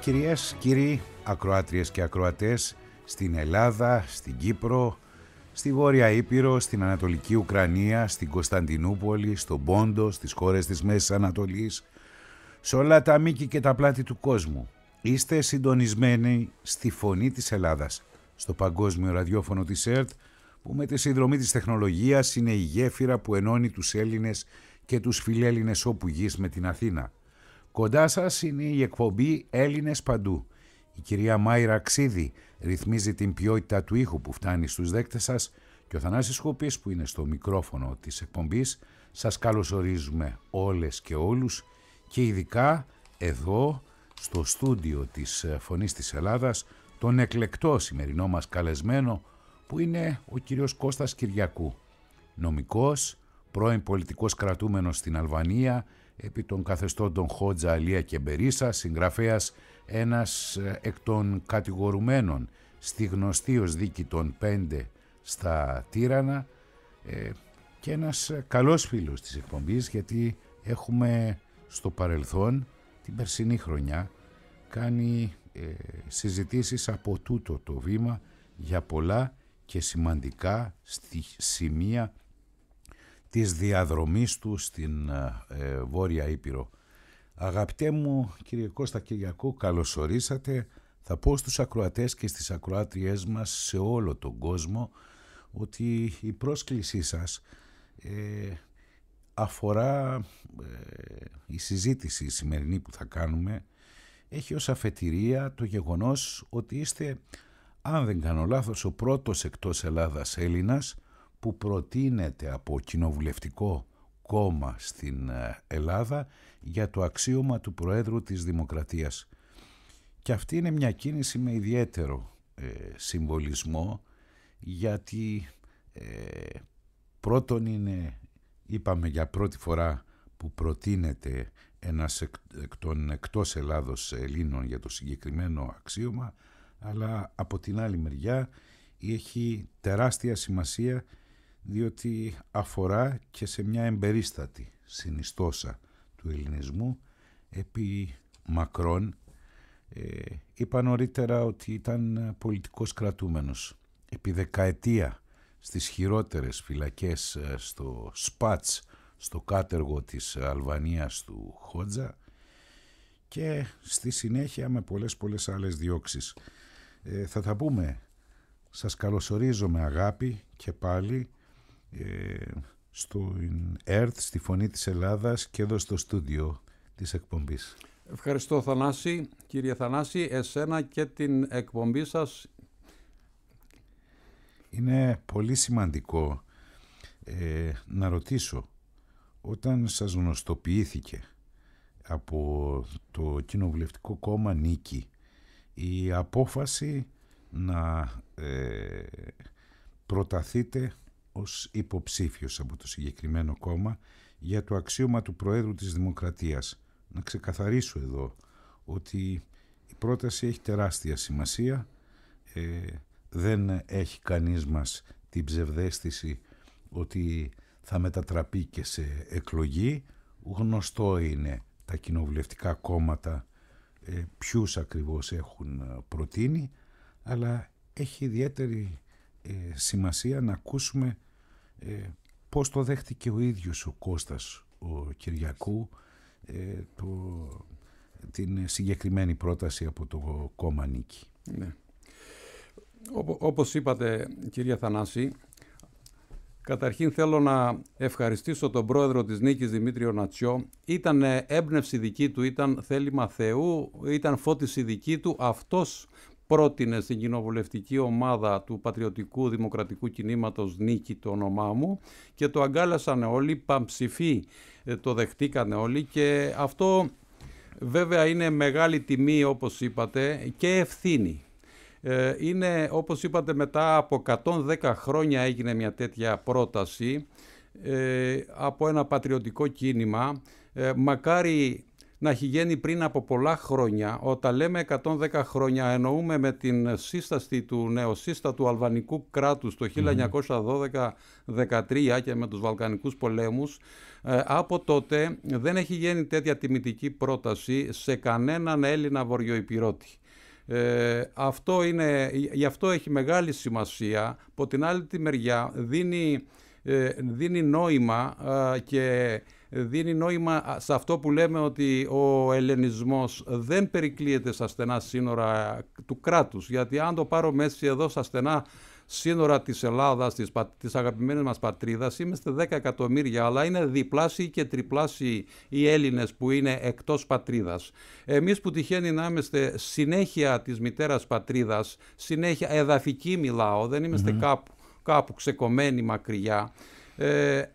Κυρίες, κύριοι, ακροάτριες και ακροατές, στην Ελλάδα, στην Κύπρο, στη Βόρεια Ήπειρο, στην Ανατολική Ουκρανία, στην Κωνσταντινούπολη, στον Πόντο, στις χώρες της Μέσης Ανατολής, σε όλα τα μήκη και τα πλάτη του κόσμου. Είστε συντονισμένοι στη Φωνή της Ελλάδας, στο παγκόσμιο ραδιόφωνο της ΕΡΤ, που με τη συνδρομή της τεχνολογίας είναι η γέφυρα που ενώνει τους Έλληνες και τους φιλέλληνες όπου γης με την Αθήνα. Κοντά σας είναι η εκπομπή Έλληνες Παντού. Η κυρία Μάιρα Ξίδη ρυθμίζει την ποιότητα του ήχου που φτάνει στους δέκτες σας και ο Θανάσης Σκούπης που είναι στο μικρόφωνο της εκπομπής. Σας καλωσορίζουμε όλες και όλους και ειδικά εδώ στο στούντιο της Φωνής της Ελλάδας τον εκλεκτό σημερινό μας καλεσμένο που είναι ο κύριος Κώστας Κυριακού, νομικός, πρώην πολιτικός κρατούμενος στην Αλβανία επί των καθεστώτων Χότζα, Αλία και Μπερίσα, συγγραφέας, ένας εκ των κατηγορουμένων στη γνωστή ως δίκη των 5 στα Τύρανα και ένας καλός φίλος της εκπομπής, γιατί έχουμε στο παρελθόν την περσινή χρονιά κάνει συζητήσεις από τούτο το βήμα για πολλά και σημαντικά σημεία της διαδρομής του στην Βόρεια Ήπειρο. Αγαπητέ μου κύριε Κώστα Κυριακού, καλώς ορίσατε. Θα πω στους ακροατές και στις ακροάτριές μας σε όλο τον κόσμο ότι η πρόσκλησή σας αφορά η συζήτηση σημερινή που θα κάνουμε έχει ως αφετηρία το γεγονός ότι είστε, αν δεν κάνω λάθος, ο πρώτος εκτός Ελλάδας Έλληνας που προτείνεται από κοινοβουλευτικό κόμμα στην Ελλάδα για το αξίωμα του Προέδρου της Δημοκρατίας. Και αυτή είναι μια κίνηση με ιδιαίτερο συμβολισμό, γιατί πρώτον είναι, είπαμε, για πρώτη φορά που προτείνεται ένας εκ των εκτός Ελλάδος Ελλήνων για το συγκεκριμένο αξίωμα, αλλά από την άλλη μεριά έχει τεράστια σημασία διότι αφορά και σε μια εμπερίστατη συνιστόσα του ελληνισμού επί μακρόν. Είπα νωρίτερα ότι ήταν πολιτικός κρατούμενος επί δεκαετία στις χειρότερες φυλακές στο Σπάτς, στο κάτεργο της Αλβανίας του Χότζα, και στη συνέχεια με πολλές άλλες διώξεις. Θα τα πούμε. Σας καλωσορίζω με αγάπη και πάλι στο ΕΡΤ, στη Φωνή της Ελλάδας και εδώ στο στούντιο της εκπομπής. Ευχαριστώ Θανάση, κύριε Θανάση, εσένα και την εκπομπή σας. Είναι πολύ σημαντικό να ρωτήσω, όταν σας γνωστοποιήθηκε από το Κοινοβουλευτικό Κόμμα Νίκη η απόφαση να προταθείτε ως υποψήφιος από το συγκεκριμένο κόμμα για το αξίωμα του Προέδρου της Δημοκρατίας, να ξεκαθαρίσω εδώ ότι η πρόταση έχει τεράστια σημασία. Δεν έχει κανείς μας την ψευδαίσθηση ότι θα μετατραπεί και σε εκλογή. Γνωστό είναι τα κοινοβουλευτικά κόμματα ποιους ακριβώς έχουν προτείνει, αλλά έχει ιδιαίτερη σημασία να ακούσουμε πώς το δέχτηκε ο ίδιος ο Κώστας ο Κυριακού την συγκεκριμένη πρόταση από το κόμμα Νίκη. Ναι. Όπως είπατε κυρία Θανάση, καταρχήν θέλω να ευχαριστήσω τον πρόεδρο της Νίκης, Δημήτριο Νατσιό. Ήταν έμπνευση δική του, ήταν θέλημα Θεού, ήταν φώτιση δική του. Αυτός πρότεινε στην κοινοβουλευτική ομάδα του Πατριωτικού Δημοκρατικού Κινήματος Νίκη το όνομά μου και το αγκάλιασαν όλοι, πανψηφοί το δεχτήκανε όλοι, και αυτό βέβαια είναι μεγάλη τιμή, όπως είπατε, και ευθύνη. Είναι, όπως είπατε, μετά από 110 χρόνια έγινε μια τέτοια πρόταση από ένα πατριωτικό κίνημα. Μακάρι να έχει γίνει πριν από πολλά χρόνια. Όταν λέμε 110 χρόνια εννοούμε με την σύσταση του νεοσύστατου αλβανικού κράτους το 1912-13 και με τους Βαλκανικούς πολέμους. Από τότε δεν έχει γίνει τέτοια τιμητική πρόταση σε κανέναν Έλληνα βορειοϊπειρώτη. Γι' αυτό έχει μεγάλη σημασία. Από την άλλη τη μεριά δίνει νόημα και δίνει νόημα σε αυτό που λέμε ότι ο ελληνισμός δεν περικλείεται στα στενά σύνορα του κράτους. Γιατί αν το πάρουμε έτσι εδώ στα στενά σύνορα της Ελλάδας, της αγαπημένης μας πατρίδας, είμαστε 10 εκατομμύρια, αλλά είναι διπλάσιοι και τριπλάσιοι οι Έλληνες που είναι εκτός πατρίδας. Εμείς που τυχαίνει να είμαστε συνέχεια της μητέρας πατρίδας, συνέχεια εδαφική μιλάω, δεν είμαστε κάπου ξεκομμένοι μακριά.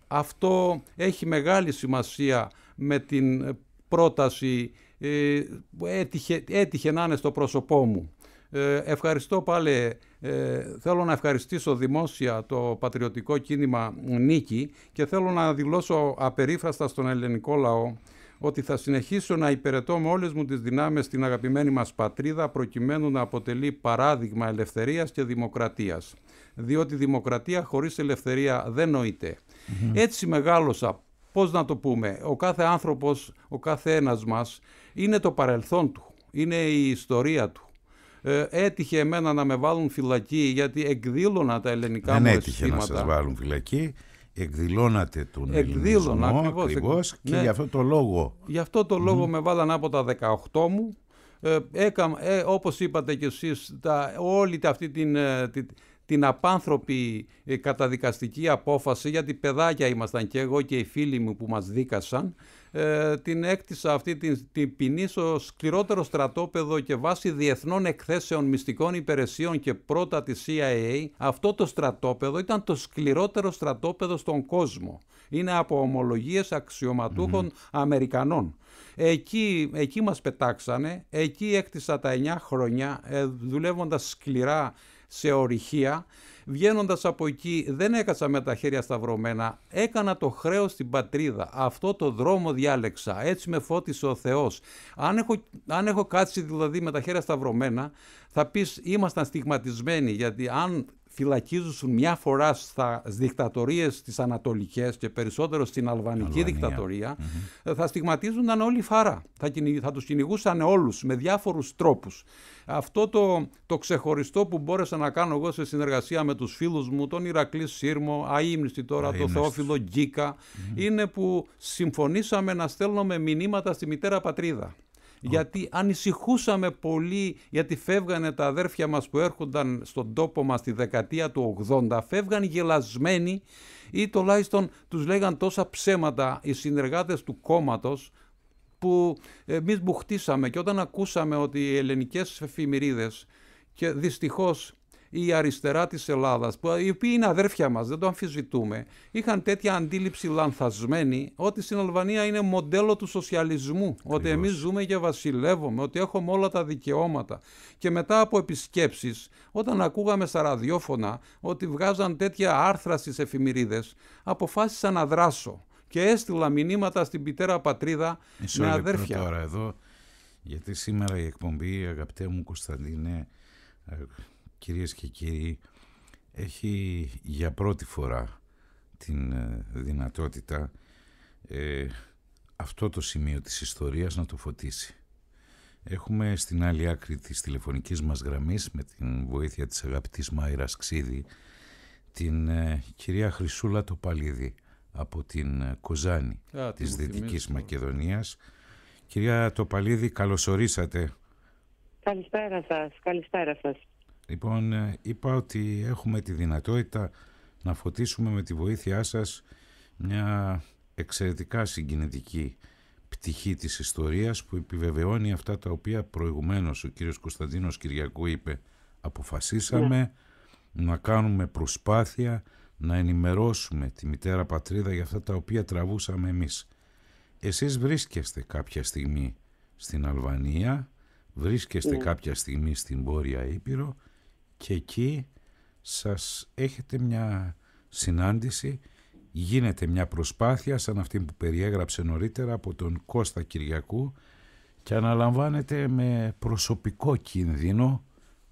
Αυτό έχει μεγάλη σημασία με την πρόταση που έτυχε να είναι στο πρόσωπό μου. Ευχαριστώ πάλι, θέλω να ευχαριστήσω δημόσια το πατριωτικό κίνημα Νίκη και θέλω να δηλώσω απερίφραστα στον ελληνικό λαό ότι θα συνεχίσω να υπηρετώ με όλες μου τις δυνάμεις στην αγαπημένη μας πατρίδα προκειμένου να αποτελεί παράδειγμα ελευθερίας και δημοκρατίας. Διότι δημοκρατία χωρίς ελευθερία δεν νοείται. Έτσι μεγάλωσα, πώς να το πούμε, ο κάθε άνθρωπος, ο κάθε ένας μας είναι το παρελθόν του, είναι η ιστορία του. Έτυχε εμένα να με βάλουν φυλακή γιατί εκδήλωνα τα ελληνικά μου αισθήματα. Δεν έτυχε να σας βάλουν φυλακή, εκδηλώνατε τον ελληνισμό ακριβώς και γι' αυτό το λόγο. Γι' αυτό το λόγο με βάλαν από τα 18 μου. Όπως είπατε κι εσείς, όλη αυτή την απάνθρωπη καταδικαστική απόφαση, γιατί παιδάκια ήμασταν και εγώ και οι φίλοι μου που μας δίκασαν, την έκτισα αυτή την ποινή στο σκληρότερο στρατόπεδο και βάσει διεθνών εκθέσεων μυστικών υπηρεσιών και πρώτα της CIA. Αυτό το στρατόπεδο ήταν το σκληρότερο στρατόπεδο στον κόσμο. Είναι από ομολογίες αξιωματούχων Αμερικανών. Εκεί μας πετάξανε, εκεί έκτισα τα 9 χρόνια δουλεύοντας σκληρά σε ορυχεία. Βγαίνοντας από εκεί δεν έκατσα με τα χέρια σταυρωμένα, έκανα το χρέος στην πατρίδα. Αυτό το δρόμο διάλεξα, έτσι με φώτισε ο Θεός. Αν έχω κάτσει δηλαδή με τα χέρια σταυρωμένα, θα πεις ήμασταν στιγματισμένοι, γιατί αν φυλακίζουν μια φορά στις δικτατορίες τις ανατολικές και περισσότερο στην αλβανική δικτατορία, θα στιγματίζονταν όλη η φάρα. Θα τους κυνηγούσαν όλους με διάφορους τρόπους. Αυτό το ξεχωριστό που μπόρεσα να κάνω εγώ σε συνεργασία με τους φίλους μου, τον Ηρακλή Σύρμο, αείμνηστη τώρα, τον Θεόφιλο Γκίκα, είναι που συμφωνήσαμε να στέλνουμε μηνύματα στη μητέρα πατρίδα. Γιατί ανησυχούσαμε πολύ, γιατί φεύγανε τα αδέρφια μας που έρχονταν στον τόπο μας τη δεκαετία του 80, φεύγαν γελασμένοι ή τουλάχιστον τους λέγαν τόσα ψέματα οι συνεργάτες του κόμματος που εμείς μπουχτίσαμε. Και όταν ακούσαμε ότι οι ελληνικές εφημερίδες και δυστυχώς η αριστερά της Ελλάδας, οι οποίοι είναι αδέρφια μας, δεν το αμφισβητούμε, είχαν τέτοια αντίληψη λανθασμένη ότι στην Αλβανία είναι μοντέλο του σοσιαλισμού, ότι εμείς ζούμε και βασιλεύουμε, ότι έχουμε όλα τα δικαιώματα. Και μετά από επισκέψεις, όταν ακούγαμε στα ραδιόφωνα ότι βγάζαν τέτοια άρθρα στις εφημερίδες, αποφάσισα να δράσω και έστειλα μηνύματα στην μητέρα πατρίδα με αδέρφια. Τώρα εδώ, γιατί σήμερα η εκπομπή, αγαπητέ μου Κωνσταντίνε, κυρίες και κύριοι, έχει για πρώτη φορά την δυνατότητα αυτό το σημείο της ιστορίας να το φωτίσει. Έχουμε στην άλλη άκρη της τηλεφωνικής μας γραμμής, με την βοήθεια της αγαπητής Μάηρας Ξίδη, την κυρία Χρυσούλα Τοπαλίδη από την Κοζάνη της Δυτικής Μακεδονίας. Κυρία Τοπαλίδη, καλωσορίσατε. Καλησπέρα σας. Λοιπόν, είπα ότι έχουμε τη δυνατότητα να φωτίσουμε με τη βοήθειά σας μια εξαιρετικά συγκινητική πτυχή της ιστορίας που επιβεβαιώνει αυτά τα οποία προηγουμένως ο κύριος Κωνσταντίνος Κυριακού είπε. Αποφασίσαμε να κάνουμε προσπάθεια να ενημερώσουμε τη μητέρα πατρίδα για αυτά τα οποία τραβούσαμε εμείς. Εσείς βρίσκεστε κάποια στιγμή στην Αλβανία, βρίσκεστε κάποια στιγμή στην Βόρεια Ήπειρο και εκεί σας έχετε μια συνάντηση, γίνεται μια προσπάθεια σαν αυτή που περιέγραψε νωρίτερα από τον Κώστα Κυριακού Και αναλαμβάνετε με προσωπικό κίνδυνο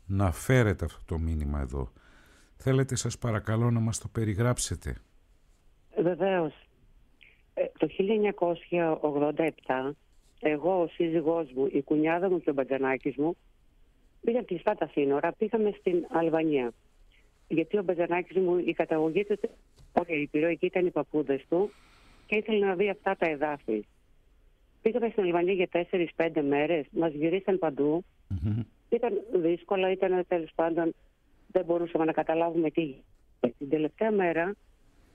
να φέρετε αυτό το μήνυμα εδώ. Θέλετε, σας παρακαλώ, να μας το περιγράψετε? Βεβαίως. Το 1987, εγώ, ο σύζυγός μου, η κουνιάδα μου και ο μπατζανάκης μου πήγαν κλειστά τα σύνορα, πήγαμε στην Αλβανία. Γιατί ο μπατζανάκης μου, η καταγωγή του ήταν Βόρεια Ήπειρο, εκεί ήταν οι παππούδες του και ήθελε να δει αυτά τα εδάφη. Πήγαμε στην Αλβανία για 4-5 μέρες, μας γυρίσαν παντού. Ήταν δύσκολα, ήταν τέλος πάντων, δεν μπορούσαμε να καταλάβουμε τι. Την τελευταία μέρα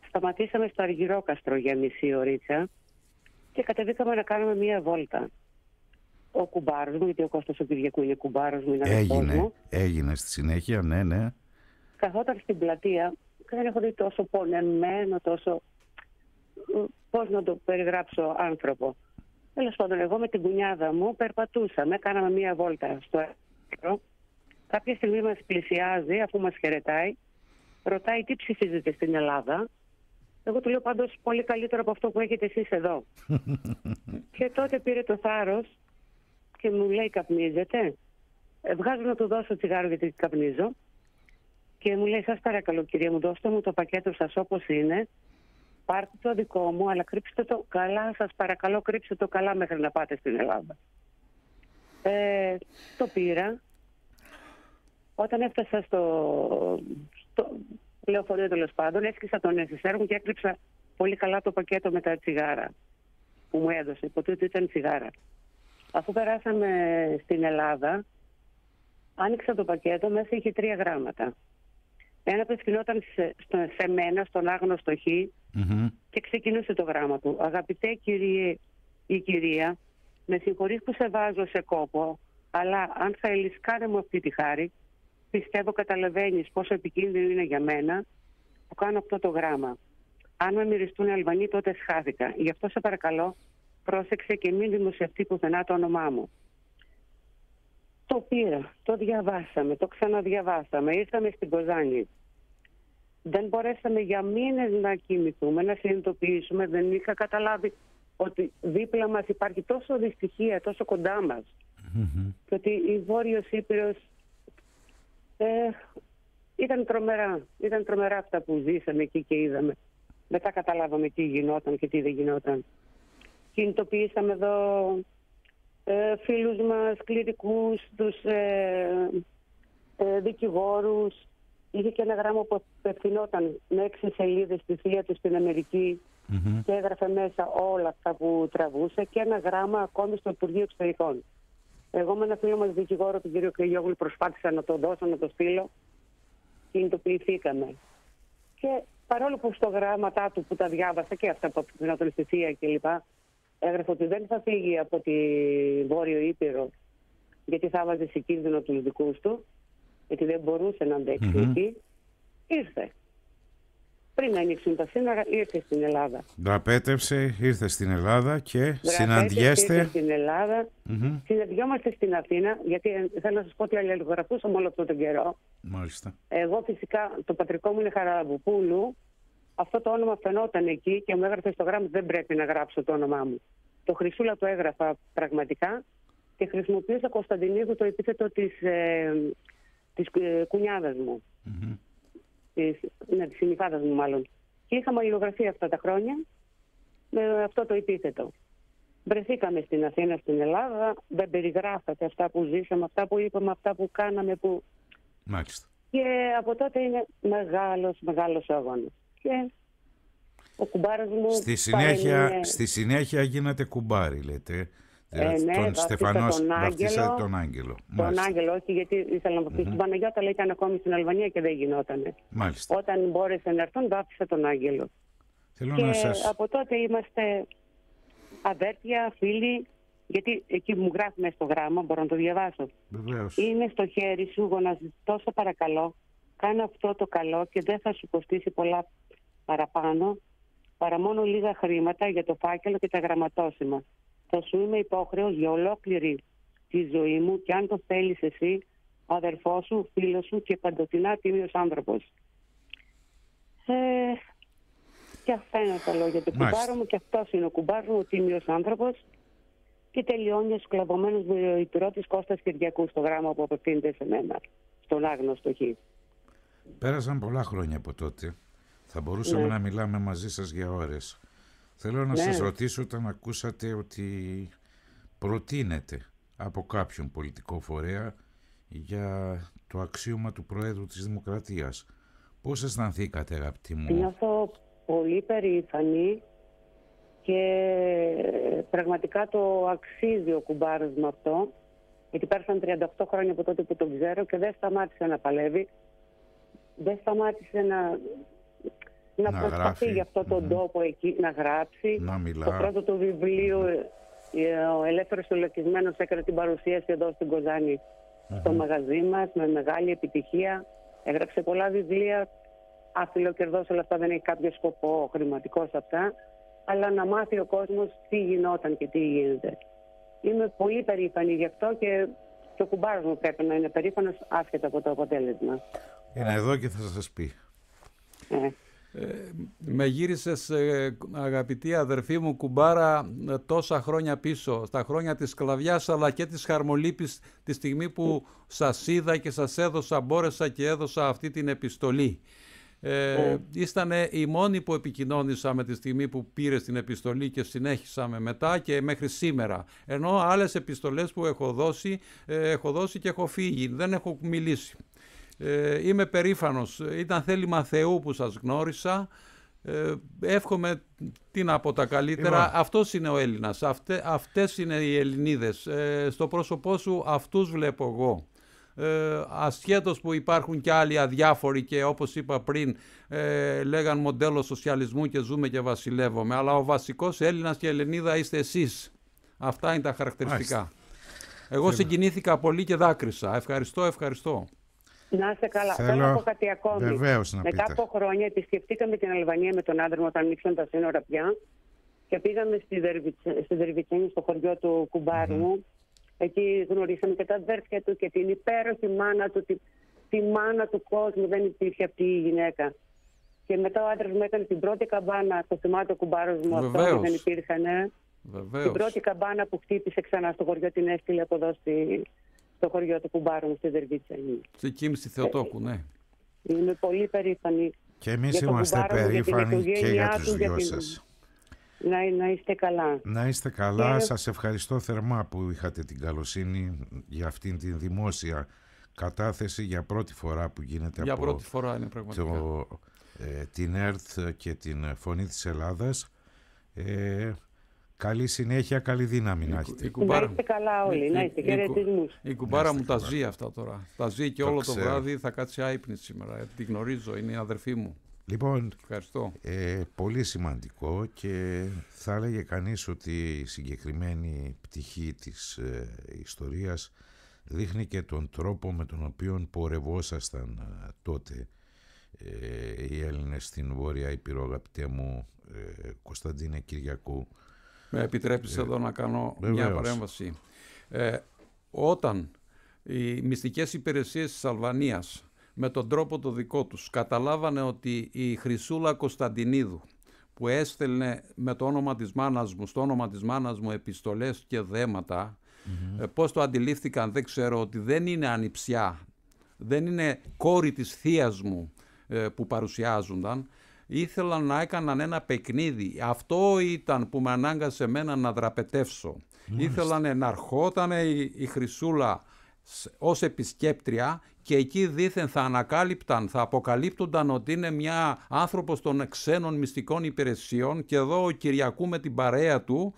σταματήσαμε στο Αργυρόκαστρο για μισή ωρίτσα και κατεβήκαμε να κάνουμε μία βόλτα. Ο κουμπάρος μου, γιατί ο Κώστας ο Κυριακού είναι κουμπάρος μου, είναι αδερφός μου. Έγινε στη συνέχεια, ναι. Καθόταν στην πλατεία, δεν έχω δει τόσο πονεμένο, τόσο, πώς να το περιγράψω, άνθρωπο. Τέλος πάντων, εγώ με την κουνιάδα μου περπατούσαμε, κάναμε μία βόλτα στο έργο. Κάποια στιγμή μας πλησιάζει, αφού μας χαιρετάει, ρωτάει τι ψηφίζετε στην Ελλάδα. Εγώ του λέω πάντως πολύ καλύτερο από αυτό που έχετε εσείς εδώ. Και τότε πήρε το θάρρος και μου λέει καπνίζετε? Βγάζω να του δώσω τσιγάρο γιατί καπνίζω. Και μου λέει, σας παρακαλώ κυρία μου, δώστε μου το πακέτο σας όπως είναι. Πάρτε το δικό μου, αλλά κρύψτε το καλά, σας παρακαλώ, κρύψτε το καλά μέχρι να πάτε στην Ελλάδα. Το πήρα. Όταν έφτασα στο λεωφορείο, τέλος πάντων, έσκυσα τον SSR μου και έκρυψα πολύ καλά το πακέτο με τα τσιγάρα που μου έδωσε. Υποτίθεται ήταν τσιγάρα. Αφού περάσαμε στην Ελλάδα, άνοιξα το πακέτο, μέσα είχε 3 γράμματα. Ένα απευθυνόταν σε μένα, στον άγνωστο Χ, και ξεκινούσε το γράμμα του. Αγαπητέ κύριε ή κυρία, με συγχωρείς που σε βάζω σε κόπο, αλλά αν θα ελισκάνε μου αυτή τη χάρη, πιστεύω καταλαβαίνεις πόσο επικίνδυνο είναι για μένα που κάνω αυτό το γράμμα. Αν με μυριστούν οι Αλβανοί, τότε σχάθηκα. Γι' αυτό σε παρακαλώ, πρόσεξε και μην δημοσιευτεί πουθενά το όνομά μου. Το πήρα, το διαβάσαμε, το ξαναδιαβάσαμε, ήρθαμε στην Κοζάνη. Δεν μπορέσαμε για μήνες να κοιμηθούμε, να συνειδητοποιήσουμε, δεν είχα καταλάβει ότι δίπλα μας υπάρχει τόσο δυστυχία, τόσο κοντά μας. Και ότι η Βόρειος Ήπειρος ήταν τρομερά αυτά που ζήσαμε εκεί και είδαμε. Μετά καταλάβαμε τι γινόταν και τι δεν γινόταν. Κινητοποιήσαμε εδώ φίλους μας, κληρικούς, τους δικηγόρους. Είχε και ένα γράμμα που απευθυνόταν με 6 σελίδες στη θεία του στην Αμερική και έγραφε μέσα όλα αυτά που τραβούσε και ένα γράμμα ακόμη στο Υπουργείο Εξωτερικών. Εγώ με ένα φίλο μας δικηγόρο, τον κύριο Κρυγιόγλου, προσπάθησα να το δώσω, να το στείλω. Κινητοποιηθήκαμε. Και παρόλο που στο γράμματά του που τα διάβασα και αυτά που απευθυνόταν στη θεία κλπ. Έγραφε ότι δεν θα φύγει από τη Βόρειο Ήπειρο γιατί θα βάζει σε κίνδυνο τους δικούς του, γιατί δεν μπορούσε να αντέξει εκεί. Ήρθε. Πριν ανοίξουν τα σύνορα, ήρθε στην Ελλάδα. Δραπέτευσε, ήρθε στην Ελλάδα και συναντιέστε. Ήρθε στην Ελλάδα. Συναντιόμαστε στην Αθήνα, γιατί θέλω να σας πω ότι αλληλογραφούσαμε όλο αυτόν τον καιρό. Μάλιστα. Εγώ φυσικά, το πατρικό μου είναι Χαραλαμποπούλου. Αυτό το όνομα φαινόταν εκεί και μου έγραφε στο γράμμα δεν πρέπει να γράψω το όνομά μου. Το Χρυσούλα το έγραφα πραγματικά και χρησιμοποιούσα Κωνσταντινίδου το επίθετο της κουνιάδας μου. Της συνυφάδας μου μάλλον. Και είχαμε αλληλογραφεί αυτά τα χρόνια με αυτό το επίθετο. Βρεθήκαμε στην Αθήνα, στην Ελλάδα, δεν περιγράφατε αυτά που ζήσαμε, αυτά που είπαμε, αυτά που κάναμε. Μάλιστα. Και από τότε είναι μεγάλος αγώνας. Και ο κουμπάρος μου... Στη συνέχεια γίνατε κουμπάρι, λέτε. Ναι, τον Στεφανό, βαφτίσατε τον Άγγελο. Τον Άγγελο, όχι, γιατί ήθελα να βαφτίσω την Παναγιώτα, αλλά ήταν ακόμη στην Αλβανία και δεν γινότανε. Μάλιστα. Όταν μπόρεσε να έρθουν, βάφτισα τον Άγγελο. Και από τότε είμαστε αδέρφια, φίλοι, γιατί εκεί μου γράφει μέσα στο γράμμα, μπορώ να το διαβάσω. Βεβαίως. Είναι στο χέρι σου, γονατιστό, σε παρακαλώ, κάνε αυτό το καλό και δεν θα σου κοστίσει πολλά παραπάνω, παρά μόνο λίγα χρήματα για το φάκελο και τα γραμματόσημα. Θα σου είμαι υπόχρεος για ολόκληρη τη ζωή μου και αν το θέλεις εσύ, ο αδερφός σου, φίλος σου και παντοτινά τίμιος άνθρωπος. Και αυτά είναι τα λόγια του κουμπάρου μου και αυτός είναι ο κουμπάρου μου, ο τίμιος άνθρωπος. και τελειώνει ο σκλαβωμένος υπηρώτης Κώστας Κυριακού, στο γράμμα που απευθύνεται σε μένα, στον άγνωστο Χ. Πέρασαν πολλά χρόνια από τότε. Θα μπορούσαμε να μιλάμε μαζί σας για ώρες. Θέλω να σας ρωτήσω, όταν ακούσατε ότι προτείνεται από κάποιον πολιτικό φορέα για το αξίωμα του Προέδρου της Δημοκρατίας, πώς αισθανθήκατε, αγαπητή μου? Νιώθω πολύ περήφανη και πραγματικά το αξίζει ο κουμπάρος με αυτό, γιατί πέρασαν 38 χρόνια από τότε που τον ξέρω και δεν σταμάτησε να παλεύει, δεν σταμάτησε να προσπαθεί για αυτό τον τόπο εκεί, να γράψει. Να μιλά. Το πρώτο του βιβλίο, ο Ελεύθερος Συλλογισμένος, έκανε την παρουσίαση εδώ στην Κοζάνη, στο μαγαζί μας, με μεγάλη επιτυχία. Έγραψε πολλά βιβλία, αφιλοκερδός, όλα αυτά, δεν έχει κάποιο σκοπό χρηματικό σε αυτά, αλλά να μάθει ο κόσμος τι γινόταν και τι γίνεται. Είμαι πολύ περήφανη γι' αυτό και ο κουμπάρος μου πρέπει να είναι περήφανος άσχετα από το αποτέλεσμα. Είναι εδώ και θα σας πει. Με γύρισες, αγαπητή αδερφή μου κουμπάρα, τόσα χρόνια πίσω, στα χρόνια της σκλαβιάς αλλά και της χαρμολύπης, τη στιγμή που σας είδα και σας μπόρεσα και έδωσα αυτή την επιστολή. Ήσταν οι μόνοι που επικοινώνησαμε τη στιγμή που πήρες την επιστολή και συνέχισαμε μετά και μέχρι σήμερα. Ενώ άλλες επιστολές που έχω δώσει και έχω φύγει, δεν έχω μιλήσει. Είμαι περήφανος. Ήταν θέλημα Θεού που σας γνώρισα. Εύχομαι τι να πω τα καλύτερα. Αυτός είναι ο Έλληνας. Αυτές είναι οι Ελληνίδες. Στο πρόσωπό σου αυτούς βλέπω εγώ. Ασχέτως που υπάρχουν και άλλοι αδιάφοροι και όπως είπα πριν λέγαν μοντέλο σοσιαλισμού και ζούμε και βασιλεύομαι, αλλά ο βασικός Έλληνας και Ελληνίδα είστε εσείς. Αυτά είναι τα χαρακτηριστικά. Εγώ συγκινήθηκα πολύ και δάκρυσα. Ευχαριστώ. Να είστε καλά. Θέλω να πω κάτι ακόμη. Βεβαίως να Μετά από χρόνια επισκεφτήκαμε την Αλβανία με τον άντρα μου όταν ανοίξαν τα σύνορα πια και πήγαμε στη Δερβιτσίνη, στο χωριό του κουμπάρου μου. Εκεί γνωρίσαμε και τα αδέρφια του και την υπέροχη μάνα του, τη μάνα του κόσμου. Δεν υπήρχε αυτή η γυναίκα. Και μετά ο άντρας μου έκανε την πρώτη καμπάνα, το θυμάται ο κουμπάρος μου, αυτό δεν υπήρχαν. Την πρώτη καμπάνα που χτύπησε ξανά στο χωριό, την έστειλε από εδώ στο χωριό του κουμπάρου μου, στη Δερβιτσίνη. Στη Κίμηση Θεοτόκου, ναι. Είμαι πολύ περήφανη. Και εμείς είμαστε περήφανοι και για τους δυο σας. Να είστε καλά. Να είστε καλά. Σας ευχαριστώ θερμά που είχατε την καλοσύνη για αυτήν την δημόσια κατάθεση για πρώτη φορά που γίνεται για από πρώτη φορά είναι πραγματικά. Την ΕΡΤ και την Φωνή της Ελλάδας. Καλή συνέχεια, καλή δύναμη να έχετε. Να είστε καλά όλοι, να είστε χαιρετισμούς. Η κουμπάρα μου τα ζει αυτά τώρα. Τα ζει και όλο το βράδυ θα κάτσει άυπνη σήμερα. Τη γνωρίζω, είναι η αδερφή μου. Λοιπόν, ευχαριστώ. Πολύ σημαντικό και θα έλεγε κανείς ότι η συγκεκριμένη πτυχή της ιστορίας δείχνει και τον τρόπο με τον οποίο πορευόσασταν τότε οι Έλληνες στην Βόρεια Ήπειρο, αγαπητέ μου Κωνσταντίνε Κυριακού. Με επιτρέπεις εδώ να κάνω μια παρέμβαση. Όταν οι μυστικές υπηρεσίες της Αλβανίας με τον τρόπο το δικό τους καταλάβανε ότι η Χρυσούλα Κωνσταντινίδου που έστελνε με το όνομα της μάνας μου, στο όνομα της μάνας μου επιστολές και δέματα, πώς το αντιλήφθηκαν δεν ξέρω, ότι δεν είναι ανιψιά, δεν είναι κόρη της θείας μου που παρουσιάζονταν, ήθελαν να έκαναν ένα παιχνίδι. Αυτό ήταν που με ανάγκασε εμένα να δραπετεύσω. Ήθελαν να ερχόταν η Χρυσούλα ως επισκέπτρια και εκεί δήθεν θα ανακάλυπταν, θα αποκαλύπτονταν ότι είναι μια άνθρωπος των ξένων μυστικών υπηρεσιών και εδώ ο Κυριακού με την παρέα του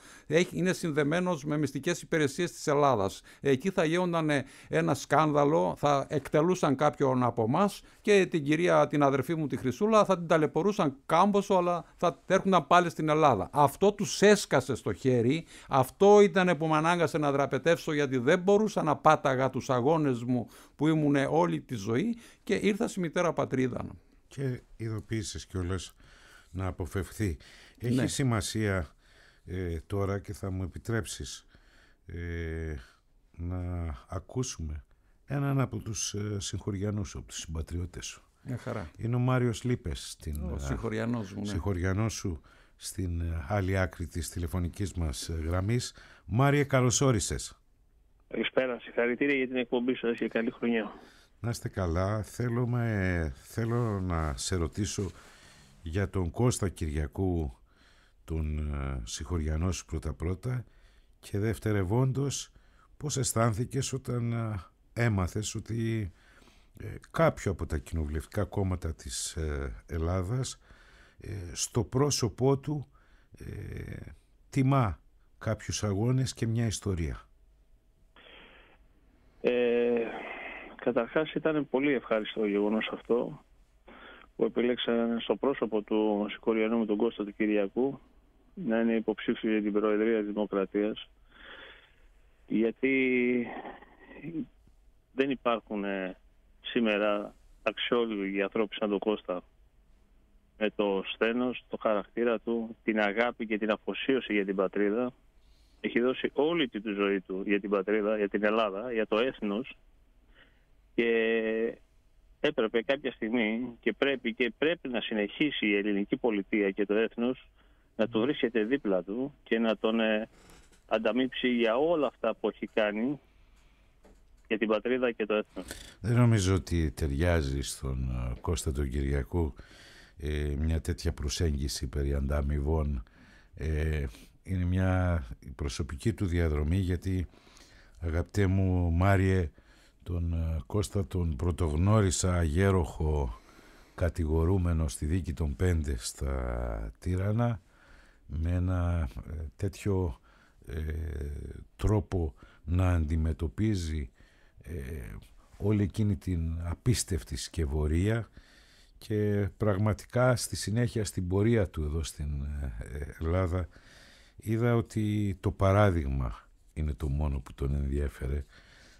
είναι συνδεμένος με μυστικές υπηρεσίες της Ελλάδας. Εκεί θα γίνονταν ένα σκάνδαλο, θα εκτελούσαν κάποιον από εμάς και την κυρία, την αδερφή μου τη Χρυσούλα, θα την ταλαιπωρούσαν κάμποσο, αλλά θα έρχονταν πάλι στην Ελλάδα. Αυτό τους έσκασε στο χέρι, αυτό ήταν που με ανάγκασε να δραπετεύσω, γιατί δεν μπορούσα να πάταγα τους αγώνες μου που ήμουν όλη τη ζωή και ήρθα στη μητέρα πατρίδα. Και ειδοποίησες κιόλας να αποφευχθεί. Έχει σημασία τώρα και θα μου επιτρέψεις να ακούσουμε έναν από τους συγχωριανούς, από τους συμπατριώτες σου. Μια χαρά. Είναι ο Μάριος Λίπες. Ο συγχωριανός μου. Ναι. Συγχωριανός σου. στην άλλη άκρη της τηλεφωνικής μας γραμμής. Μάριε, καλώς όρισες. Καλησπέρα, συγχαρητήρια για την εκπομπή σας και καλή χρονιά. Να είστε καλά. Θέλω να σε ρωτήσω για τον Κώστα Κυριακού, τον συγχωριανό σου πρώτα-πρώτα, και δευτερευόντως πώς αισθάνθηκες όταν έμαθες ότι κάποιο από τα κοινοβουλευτικά κόμματα της Ελλάδας στο πρόσωπό του τιμά κάποιους αγώνες και μια ιστορία. Καταρχάς ήταν πολύ ευχάριστο γεγονός αυτό που επιλέξαν στο πρόσωπο του συγχωριανού μου τον Κώστα του Κυριακού να είναι υποψήφιο για την Προεδρία της Δημοκρατίας, γιατί δεν υπάρχουν σήμερα αξιόλογοι ανθρώποι σαν τον Κώστα με το σθένος, το χαρακτήρα του, την αγάπη και την αφοσίωση για την πατρίδα. Έχει δώσει όλη τη ζωή του για την πατρίδα, για την Ελλάδα, για το έθνος, και έπρεπε κάποια στιγμή και πρέπει να συνεχίσει η ελληνική πολιτεία και το έθνος να το βρίσκεται δίπλα του και να τον ανταμείψει για όλα αυτά που έχει κάνει για την πατρίδα και το έθνος. Δεν νομίζω ότι ταιριάζει στον Κώστα τον Κυριακού μια τέτοια προσέγγιση περί ανταμοιβών. Είναι μια προσωπική του διαδρομή, γιατί, αγαπητέ μου Μάριε, τον Κώστα τον πρωτογνώρισα αγέροχο κατηγορούμενο στη δίκη των 5 στα Τύρανα, με ένα τέτοιο τρόπο να αντιμετωπίζει όλη εκείνη την απίστευτη σκευωρία, και πραγματικά στη συνέχεια στην πορεία του εδώ στην Ελλάδα είδα ότι το παράδειγμα είναι το μόνο που τον ενδιέφερε.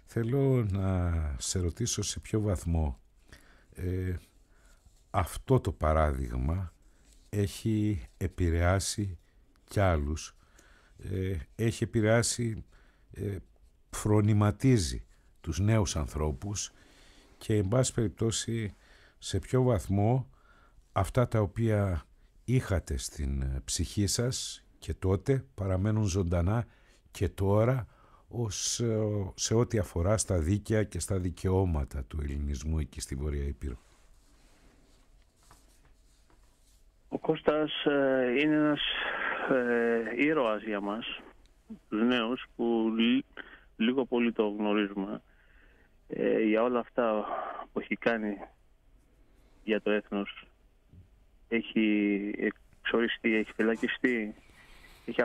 Θέλω να σε ρωτήσω σε ποιο βαθμό αυτό το παράδειγμα έχει επηρεάσει κι άλλους, έχει επηρεάσει, φρονηματίζει τους νέους ανθρώπους, και εν πάση περιπτώσει σε ποιο βαθμό αυτά τα οποία είχατε στην ψυχή σας και τότε παραμένουν ζωντανά και τώρα σε ό,τι αφορά στα δίκαια και στα δικαιώματα του ελληνισμού εκεί στη Βόρεια Ήπειρο. Ο Κώστας είναι ένας ήρωας για μας, τους νέους που λίγο πολύ το γνωρίζουμε, για όλα αυτά που έχει κάνει για το έθνος. Έχει εξοριστεί, έχει φυλακιστεί, έχει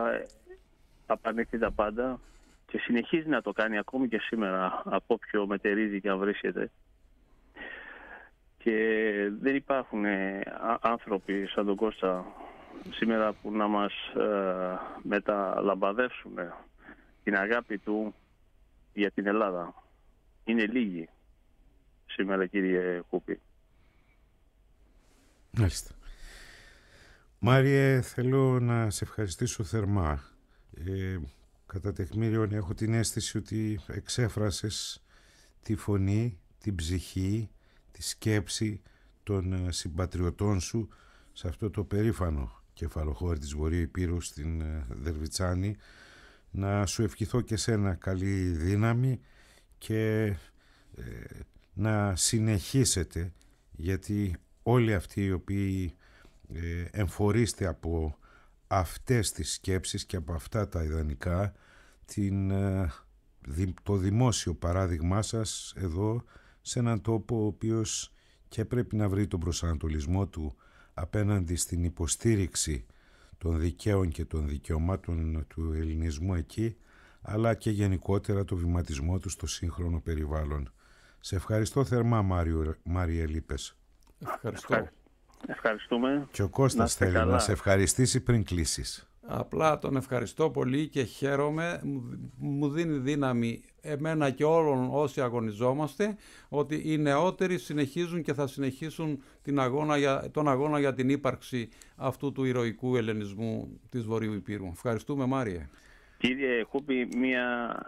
απαρνηθεί τα πάντα και συνεχίζει να το κάνει ακόμη και σήμερα, από όποιο μετερίζει και αν βρίσκεται. Και δεν υπάρχουν άνθρωποι σαν τον Κώστα σήμερα που να μας μεταλαμπαδεύσουν την αγάπη του για την Ελλάδα. Είναι λίγοι σήμερα, κύριε Κούπη. Μάλιστα. Μάριε, θέλω να σε ευχαριστήσω θερμά. Κατά τεκμήριον έχω την αίσθηση ότι εξέφρασες τη φωνή, την ψυχή, τη σκέψη των συμπατριωτών σου σε αυτό το περήφανο κεφαλοχώρι της Βορείου Υπήρου στην Δερβιτσάνη. Να σου ευχηθώ και σένα καλή δύναμη και να συνεχίσετε, γιατί όλοι αυτοί οι οποίοι εμφορείστε από αυτές τις σκέψεις και από αυτά τα ιδανικά, το δημόσιο παράδειγμά σας εδώ σε έναν τόπο ο οποίος και πρέπει να βρει τον προσανατολισμό του απέναντι στην υποστήριξη των δικαίων και των δικαιωμάτων του ελληνισμού εκεί, αλλά και γενικότερα το βηματισμό του στο σύγχρονο περιβάλλον. Σε ευχαριστώ θερμά, Μάριε Λίπες. Ευχαριστούμε. Και ο Κώστας θέλει να σε ευχαριστήσει πριν κλείσεις. Απλά τον ευχαριστώ πολύ και χαίρομαι, μου δίνει δύναμη εμένα και όλων όσοι αγωνιζόμαστε, ότι οι νεότεροι συνεχίζουν και θα συνεχίσουν τον αγώνα για την ύπαρξη αυτού του ηρωικού ελληνισμού της Βορείου Υπήρου. Ευχαριστούμε, Μάριε. Κύριε Χούπη,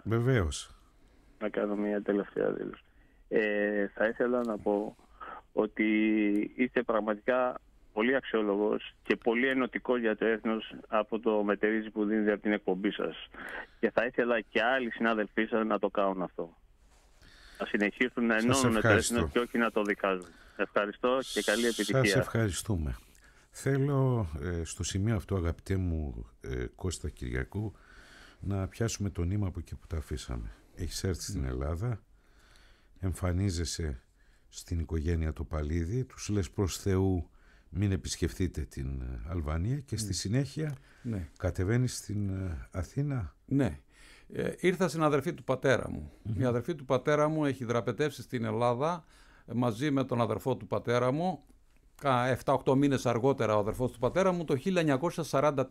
Βεβαίως. να κάνω μια τελευταία δήλωση. Θα ήθελα να πω ότι είστε πραγματικά πολύ αξιόλογος και πολύ ενωτικός για το έθνος από το μετερίζει που δίνετε από την εκπομπή σας. Και θα ήθελα και άλλοι συνάδελφοί σας να το κάνουν αυτό. Να συνεχίσουν να ενώνουν το έθνος και όχι να το δικάζουν. Ευχαριστώ και καλή επιτυχία. Σας ευχαριστούμε. Θέλω στο σημείο αυτό, αγαπητέ μου Κώστα Κυριακού, να πιάσουμε το νήμα από εκεί που τα αφήσαμε. Έχεις έρθει στην Ελλάδα, εμφανίζεσαι στην οικογένεια του Παλίδη, τους λες προς Θεού μην επισκεφτείτε την Αλβανία και στη συνέχεια κατεβαίνεις στην Αθήνα. Ναι. Ήρθα στην αδερφή του πατέρα μου. Η αδερφή του πατέρα μου έχει δραπετεύσει στην Ελλάδα μαζί με τον αδερφό του πατέρα μου. 7-8 μήνες αργότερα ο αδερφός του πατέρα μου το 1944.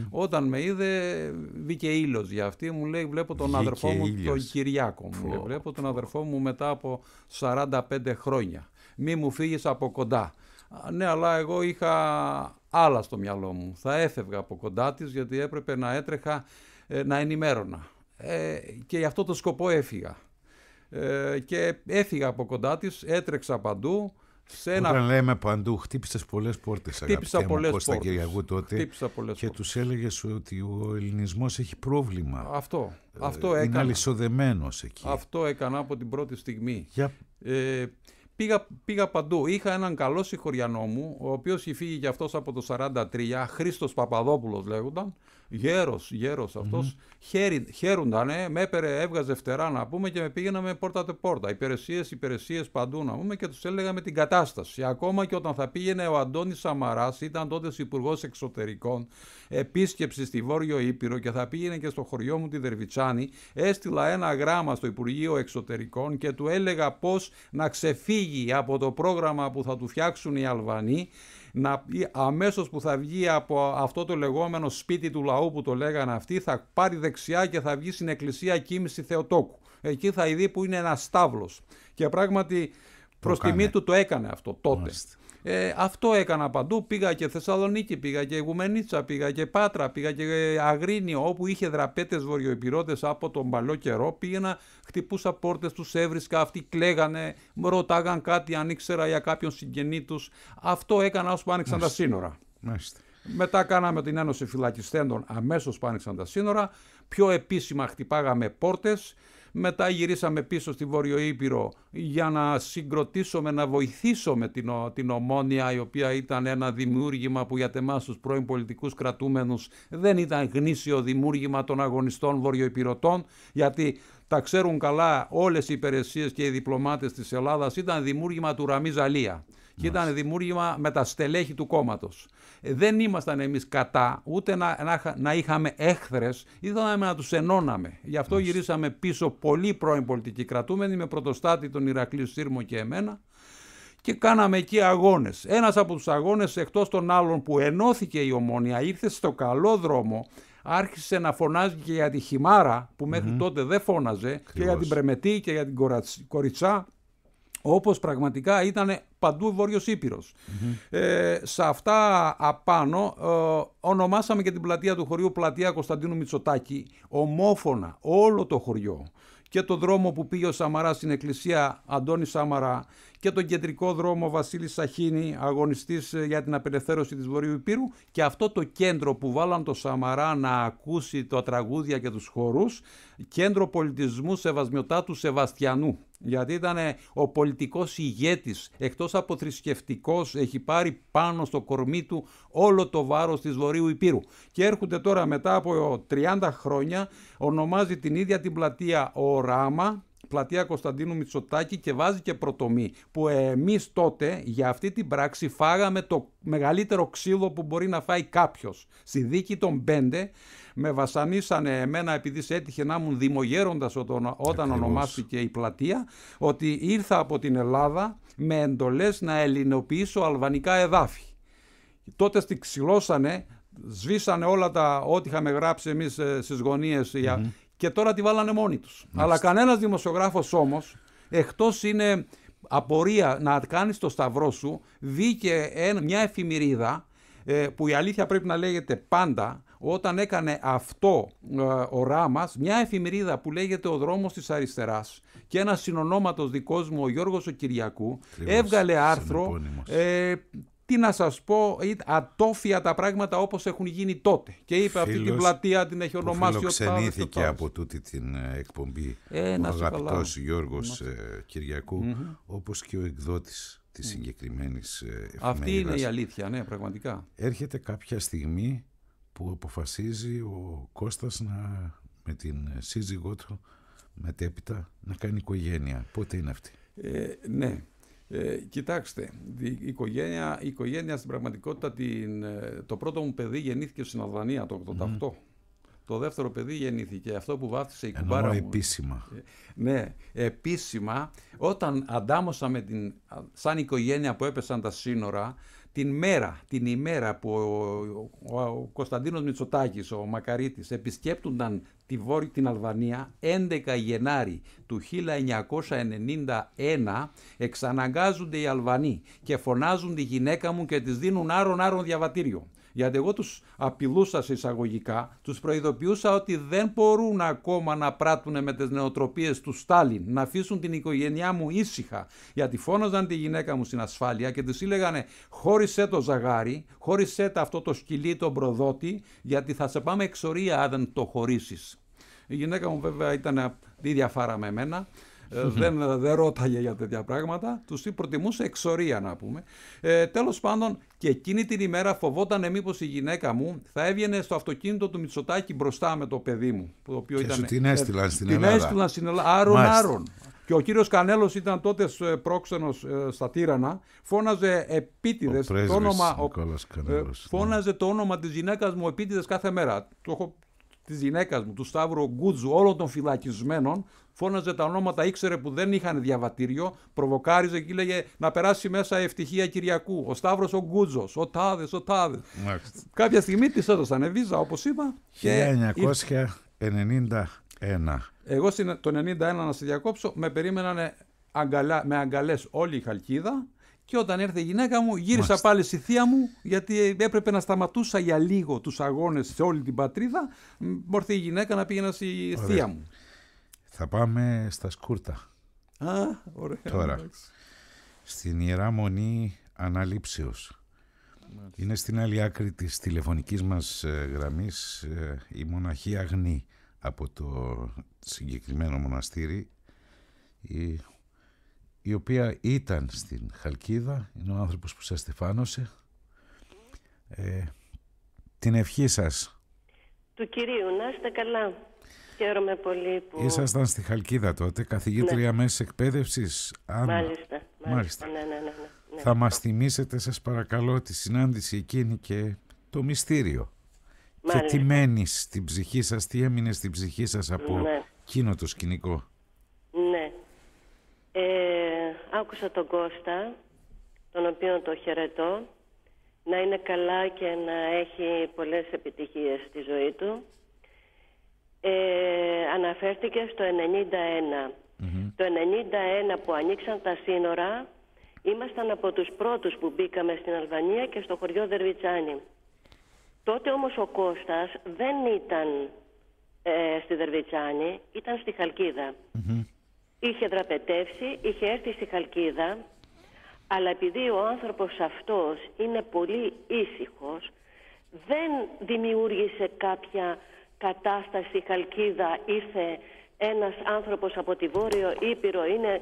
Όταν με είδε βγήκε ήλιος για αυτή, μου λέει βλέπω τον αδερφό μου τον Κυριάκο μου λέει, βλέπω τον αδερφό μου μετά από 45 χρόνια, μη μου φύγεις από κοντά. Ναι, αλλά εγώ είχα άλλα στο μυαλό μου, θα έφευγα από κοντά της γιατί έπρεπε να έτρεχα να ενημέρωνα και γι' αυτό το σκοπό έφυγα και έφυγα από κοντά της, έτρεξα παντού. Όταν λέμε παντού, χτύπησες πολλές πόρτες, αγαπητέ μου Κώστα Κυριακού τότε, και τους έλεγες ότι ο ελληνισμός έχει πρόβλημα. Αυτό είναι έκανα. αλυσοδεμένος εκεί. Αυτό έκανα από την πρώτη στιγμή. Πήγα παντού. Είχα έναν καλό συγχωριανό μου, ο οποίος είχε φύγει και αυτός από το 1943, Χρήστος Παπαδόπουλος λέγονταν, γέρος αυτός, χαίρουντανε, με έπαιρε, έβγαζε φτερά να πούμε και με πήγαιναμε πόρτα τε πόρτα, υπηρεσίες παντού να πούμε και τους έλεγαμε την κατάσταση. Ακόμα και όταν θα πήγαινε ο Αντώνης Σαμαράς, ήταν τότε υπουργός εξωτερικών, επίσκεψη στη Βόρειο Ήπειρο και θα πήγαινε και στο χωριό μου τη Δερβιτσάνη, έστειλα ένα γράμμα στο Υπουργείο Εξωτερικών και του έλεγα πώς να ξεφύγει από το πρόγραμμα που θα του φτιάξουν οι Αλβανοί, αμέσως που θα βγει από αυτό το λεγόμενο σπίτι του λαού που το λέγανε αυτοί, θα πάρει δεξιά και θα βγει στην εκκλησία Κοίμηση Θεοτόκου. Εκεί θα δει που είναι ένας στάβλος. Και πράγματι προς τιμή του το έκανε αυτό τότε. Αυτό έκανα παντού. Πήγα και Θεσσαλονίκη, πήγα και Γουμενίτσα, πήγα και Πάτρα, πήγα και Αγρίνιο, όπου είχε δραπέτες βορειοϊπηρώτες από τον παλιό καιρό. Πήγαινα, χτυπούσα πόρτες, τους έβρισκα, αυτοί κλαίγανε, ρωτάγαν κάτι αν ήξερα για κάποιον συγγενή τους. Αυτό έκανα ώσπου άνοιξαν τα σύνορα. Μετά κάναμε την Ένωση Φυλακιστέντων, αμέσως που άνοιξαν τα σύνορα. Πιο επίσημα χτυπάγαμε πόρτες. Μετά γυρίσαμε πίσω στη Βόρειο Ήπειρο για να συγκροτήσουμε, να βοηθήσουμε την Ομόνια, η οποία ήταν ένα δημιούργημα που για εμάς τους πρώην πολιτικούς κρατούμενους δεν ήταν γνήσιο δημιούργημα των αγωνιστών βορειοϊπειρωτών, γιατί τα ξέρουν καλά όλες οι υπηρεσίες και οι διπλωμάτες της Ελλάδας, ήταν δημιούργημα του Ραμί Ζαλία και ήταν δημιούργημα με τα στελέχη του κόμματος. Δεν ήμασταν εμείς κατά, ούτε να είχαμε έχθρες, ήθελαμε να τους ενώναμε. Γι' αυτό γυρίσαμε πίσω πολλοί πρώην πολιτικοί κρατούμενοι, με πρωτοστάτη τον Ηρακλή Σύρμο και εμένα, και κάναμε εκεί αγώνες. Ένας από τους αγώνες, εκτός των άλλων που ενώθηκε η Ομόνια, ήρθε στο καλό δρόμο, άρχισε να φωνάζει και για τη Χιμάρα, που μέχρι τότε δεν φώναζε, και για την Πρεμετή και για την Κοριτσά, όπως πραγματικά ήταν παντού Βόρειος Ήπειρος. Σε αυτά απάνω ονομάσαμε και την πλατεία του χωριού πλατεία Κωνσταντίνου Μητσοτάκη, ομόφωνα όλο το χωριό, και το δρόμο που πήγε ο Σαμαράς στην εκκλησία Αντώνη Σάμαρα και τον κεντρικό δρόμο Βασίλη Σαχίνη, αγωνιστής για την απελευθέρωση της Βορείου Ηπείρου, και αυτό το κέντρο που βάλαν το Σαμαρά να ακούσει τα τραγούδια και τους χορούς, κέντρο πολιτισμού Σεβασμιωτάτου Σεβαστιανού. Γιατί ήταν ο πολιτικός ηγέτης, εκτός από θρησκευτικός, έχει πάρει πάνω στο κορμί του όλο το βάρος της Βορείου Ηπείρου. Και έρχονται τώρα μετά από 30 χρόνια, ονομάζει την ίδια την πλατεία Οράμα, πλατεία Κωνσταντίνου Μητσοτάκη, και βάζει και προτομή, που εμείς τότε για αυτή την πράξη φάγαμε το μεγαλύτερο ξύλο που μπορεί να φάει κάποιος. Στη δίκη των 5 με βασανίσανε εμένα, επειδή έτυχε να ήμουν δημογέροντας όταν ονομάστηκε η πλατεία, ότι ήρθα από την Ελλάδα με εντολές να ελληνοποιήσω αλβανικά εδάφη. Τότε στη ξυλώσανε, σβήσανε όλα ό,τι είχαμε γράψει εμείς στις γωνίες, και τώρα τη βάλανε μόνοι τους. Αλλά κανένας δημοσιογράφος όμως, εκτός είναι απορία να κάνεις το σταυρό σου, βγήκε μια εφημερίδα που η αλήθεια πρέπει να λέγεται πάντα, όταν έκανε αυτό ο Ράμας, μια εφημερίδα που λέγεται «Ο δρόμος της αριστεράς», και ένας συνονόματος δικός μου, ο Γιώργος ο Κυριακού, έβγαλε άρθρο τι να σας πω, ατόφια τα πράγματα όπως έχουν γίνει τότε. Και είπε αυτή την πλατεία την έχει ονομάσει ο Τάδες. Φιλοξενήθηκε από τούτη την εκπομπή ο αγαπητός Γιώργος Κυριακού, όπως και ο εκδότης της συγκεκριμένης εφημερίδας. Αυτή είναι η αλήθεια, ναι, πραγματικά. Έρχεται κάποια στιγμή που αποφασίζει ο Κώστας με την σύζυγό του μετέπειτα να κάνει οικογένεια. Πότε είναι αυτή? Ναι. Κοιτάξτε, η οικογένεια στην πραγματικότητα, το πρώτο μου παιδί γεννήθηκε στην Αλβανία το 1988. Το δεύτερο παιδί γεννήθηκε, αυτό που βάφτισε η κουμπάρα μου. Επίσημα. Ναι, επίσημα, όταν αντάμωσα σαν οικογένεια που έπεσαν τα σύνορα, την ημέρα που ο Κωνσταντίνος Μητσοτάκης, ο Μακαρίτης, επισκέπτονταν την Αλβανία, 11 Γενάρη του 1991, εξαναγκάζονται οι Αλβανοί και φωνάζουν τη γυναίκα μου και της δίνουν άρον διαβατήριο. Γιατί εγώ τους απειλούσα σε εισαγωγικά, τους προειδοποιούσα ότι δεν μπορούν ακόμα να πράττουν με τις νεοτροπίες του Στάλιν, να αφήσουν την οικογένειά μου ήσυχα. Γιατί φώναζαν τη γυναίκα μου στην ασφάλεια και της έλεγανε χώρισέ το ζαγάρι, χώρισέ αυτό το σκυλί, τον προδότη, γιατί θα σε πάμε εξορία αν δεν το χωρίσεις. Η γυναίκα μου βέβαια ήταν ίδια φάρα με εμένα. Δεν ρώταγε για τέτοια πράγματα, τους προτιμούσε εξορία να πούμε. Τέλος πάντων, και εκείνη την ημέρα φοβόταν μήπως η γυναίκα μου θα έβγαινε στο αυτοκίνητο του Μητσοτάκη μπροστά με το παιδί μου. Το οποίο και ήταν, σου την έστειλαν στην Ελλάδα. Την έστειλαν στην Ελλάδα, άρον. Και ο κύριος Κανέλος ήταν τότε πρόξενος στα Τύρανα, φώναζε επίτηδες το όνομα. Φώναζε το όνομα της γυναίκας μου επίτηδες κάθε μέρα. Της γυναίκας μου, του Σταύρου Γκούτζου, όλων των φυλακισμένων, φώναζε τα ονόματα, ήξερε που δεν είχαν διαβατήριο, προβοκάριζε και λέγε να περάσει μέσα η ευτυχία Κυριακού, ο Σταύρος ο Γκούτζος, ο Τάδες. Κάποια στιγμή της έδωσαν βίζα, όπως είπα. 1991. Εγώ το 1991, να σε διακόψω, με περίμεναν με αγκαλές όλη η Χαλκίδα. Και όταν έρθε η γυναίκα μου, γύρισα πάλι στη θεία μου, γιατί έπρεπε να σταματούσα για λίγο τους αγώνες σε όλη την πατρίδα. Μόρθε η γυναίκα να πήγαινα στη θεία μου. Θα πάμε στα Σκούρτα. Ωραία. Τώρα, στην Ιερά Μονή Αναλήψεως. Είναι στην άλλη άκρη της τηλεφωνικής μας γραμμής η μοναχή Αγνή από το συγκεκριμένο μοναστήρι, η οποία ήταν στην Χαλκίδα, είναι ο άνθρωπος που σας στεφάνωσε. Την ευχή σας. Του Κυρίου, να είστε καλά. Χαίρομαι πολύ που... Ήσασταν στη Χαλκίδα τότε, καθηγήτρια μέσης εκπαίδευσης. Μάλιστα. Ναι. Θα μας θυμίσετε, σας παρακαλώ, τη συνάντηση εκείνη και το μυστήριο. Μάλιστα. Και τι μένει στην ψυχή σας, τι έμεινε στην ψυχή σας από εκείνο το σκηνικό. Ναι. Άκουσα τον Κώστα, τον οποίο το χαιρετώ, να είναι καλά και να έχει πολλές επιτυχίες στη ζωή του. Αναφέρθηκε στο 91. Το 91 που ανοίξαν τα σύνορα, ήμασταν από τους πρώτους που μπήκαμε στην Αλβανία και στο χωριό Δερβιτσάνη. Τότε όμως ο Κώστας δεν ήταν στη Δερβιτσάνη, ήταν στη Χαλκίδα. Είχε δραπετεύσει, είχε έρθει στη Χαλκίδα, αλλά επειδή ο άνθρωπος αυτός είναι πολύ ήσυχος, δεν δημιούργησε κάποια κατάσταση στη Χαλκίδα. Ήρθε ένας άνθρωπος από τη Βόρειο Ήπειρο, είναι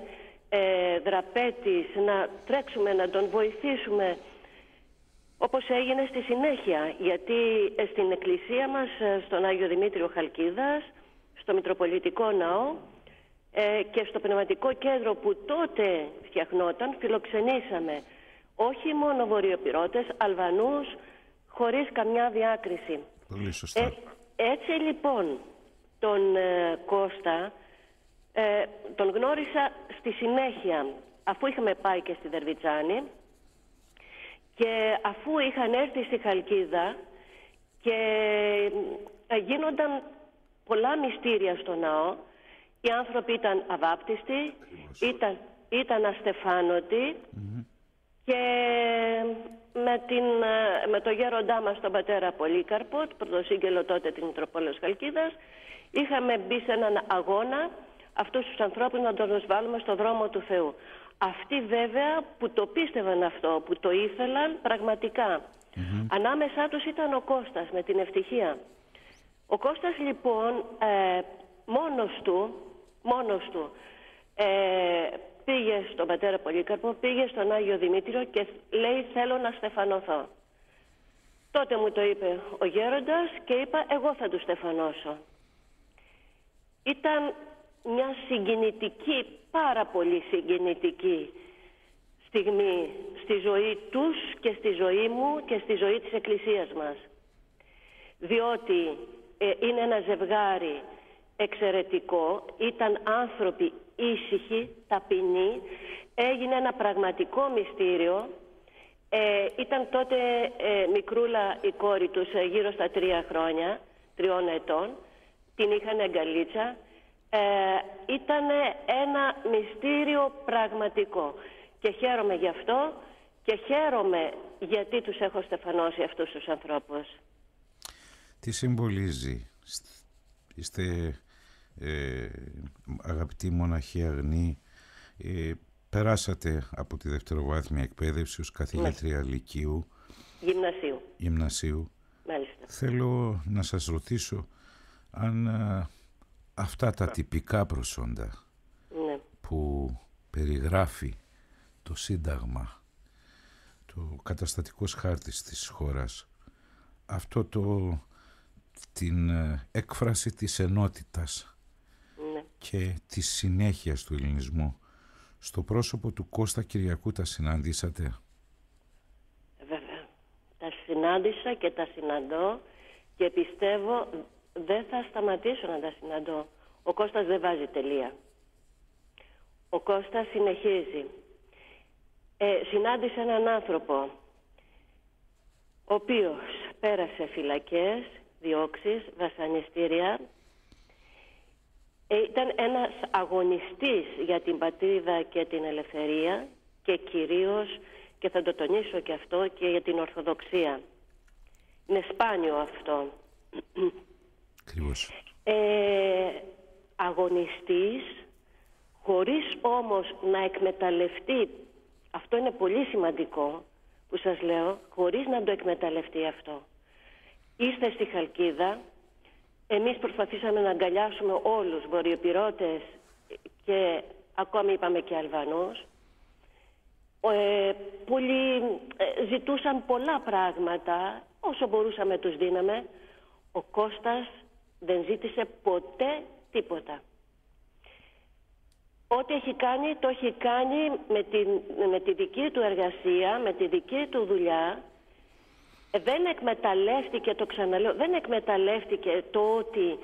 δραπέτης, να τρέξουμε, να τον βοηθήσουμε, όπως έγινε στη συνέχεια. Γιατί στην εκκλησία μας, στον Άγιο Δημήτριο Χαλκίδας, στο Μητροπολιτικό Ναό, και στο πνευματικό κέντρο που τότε φτιαχνόταν, φιλοξενήσαμε όχι μόνο βορειοπυρώτες, Αλβανούς, χωρίς καμιά διάκριση. Πολύ σωστά. Έτσι λοιπόν τον Κώστα τον γνώρισα στη συνέχεια, αφού είχαμε πάει και στη Δερβιτσάνη και αφού είχαν έρθει στη Χαλκίδα και γίνονταν πολλά μυστήρια στο ναό. Οι άνθρωποι ήταν αβάπτιστοι, ήταν αστεφάνωτοι και με το γέροντά μας τον πατέρα Πολύκαρπο, πρωτοσύγγελο τότε της Μητροπόλεως Χαλκίδας, είχαμε μπει σε έναν αγώνα αυτούς τους ανθρώπους να τον βάλουμε στο δρόμο του Θεού. Αυτοί βέβαια που το πίστευαν αυτό, που το ήθελαν πραγματικά. Ανάμεσά τους ήταν ο Κώστας με την Ευτυχία. Ο Κώστας λοιπόν μόνος του πήγε στον πατέρα Πολύκαρπο, πήγε στον Άγιο Δημήτριο και λέει θέλω να στεφανωθώ. Τότε μου το είπε ο γέροντας και είπα εγώ θα του στεφανώσω. Ήταν μια συγκινητική, πάρα πολύ συγκινητική στιγμή στη ζωή τους και στη ζωή μου και στη ζωή της Εκκλησίας μας. Διότι είναι ένα ζευγάρι εξαιρετικό, ήταν άνθρωποι ήσυχοι, ταπεινοί, έγινε ένα πραγματικό μυστήριο. Ήταν τότε μικρούλα η κόρη τους, γύρω στα 3 χρόνια, 3 ετών, την είχαν αγκαλίτσα. Ήταν ένα μυστήριο πραγματικό και χαίρομαι γι' αυτό και χαίρομαι γιατί τους έχω στεφανώσει αυτούς τους ανθρώπους. Τι συμβολίζει? Είστε αγαπητοί μοναχοί αγνοί, περάσατε από τη δευτεροβάθμια εκπαίδευση ως καθηγήτρια λυκείου. Γυμνασίου. Μάλιστα. Θέλω να σας ρωτήσω αν αυτά τα τυπικά προσόντα που περιγράφει το Σύνταγμα, το καταστατικός χάρτης της χώρας, αυτό την έκφραση της ενότητας και της συνέχειας του ελληνισμού, στο πρόσωπο του Κώστα Κυριακού τα συναντήσατε? Βέβαια. Τα συνάντησα και τα συναντώ και πιστεύω δεν θα σταματήσω να τα συναντώ. Ο Κώστας δεν βάζει τελεία. Ο Κώστας συνεχίζει. Συνάντησε έναν άνθρωπο ο οποίος πέρασε φυλακές, διώξεις, βασανιστήρια. Ήταν ένας αγωνιστής για την πατρίδα και την ελευθερία και κυρίως, και θα το τονίσω και αυτό, και για την Ορθοδοξία. Είναι σπάνιο αυτό. Ακριβώς. Αγωνιστής, χωρίς όμως να εκμεταλλευτεί, αυτό είναι πολύ σημαντικό που σας λέω, χωρίς να το εκμεταλλευτεί αυτό. Είστε στη Χαλκίδα, εμείς προσπαθήσαμε να αγκαλιάσουμε όλους, βορειοπυρώτες και ακόμη είπαμε και Αλβανούς. Πολλοί ζητούσαν πολλά πράγματα, όσο μπορούσαμε τους δίναμε. Ο Κώστας δεν ζήτησε ποτέ τίποτα. Ό,τι έχει κάνει, το έχει κάνει με τη δική του εργασία, με τη δική του δουλειά. Δεν εκμεταλλεύτηκε, το ξαναλέω, δεν εκμεταλλεύτηκε το ότι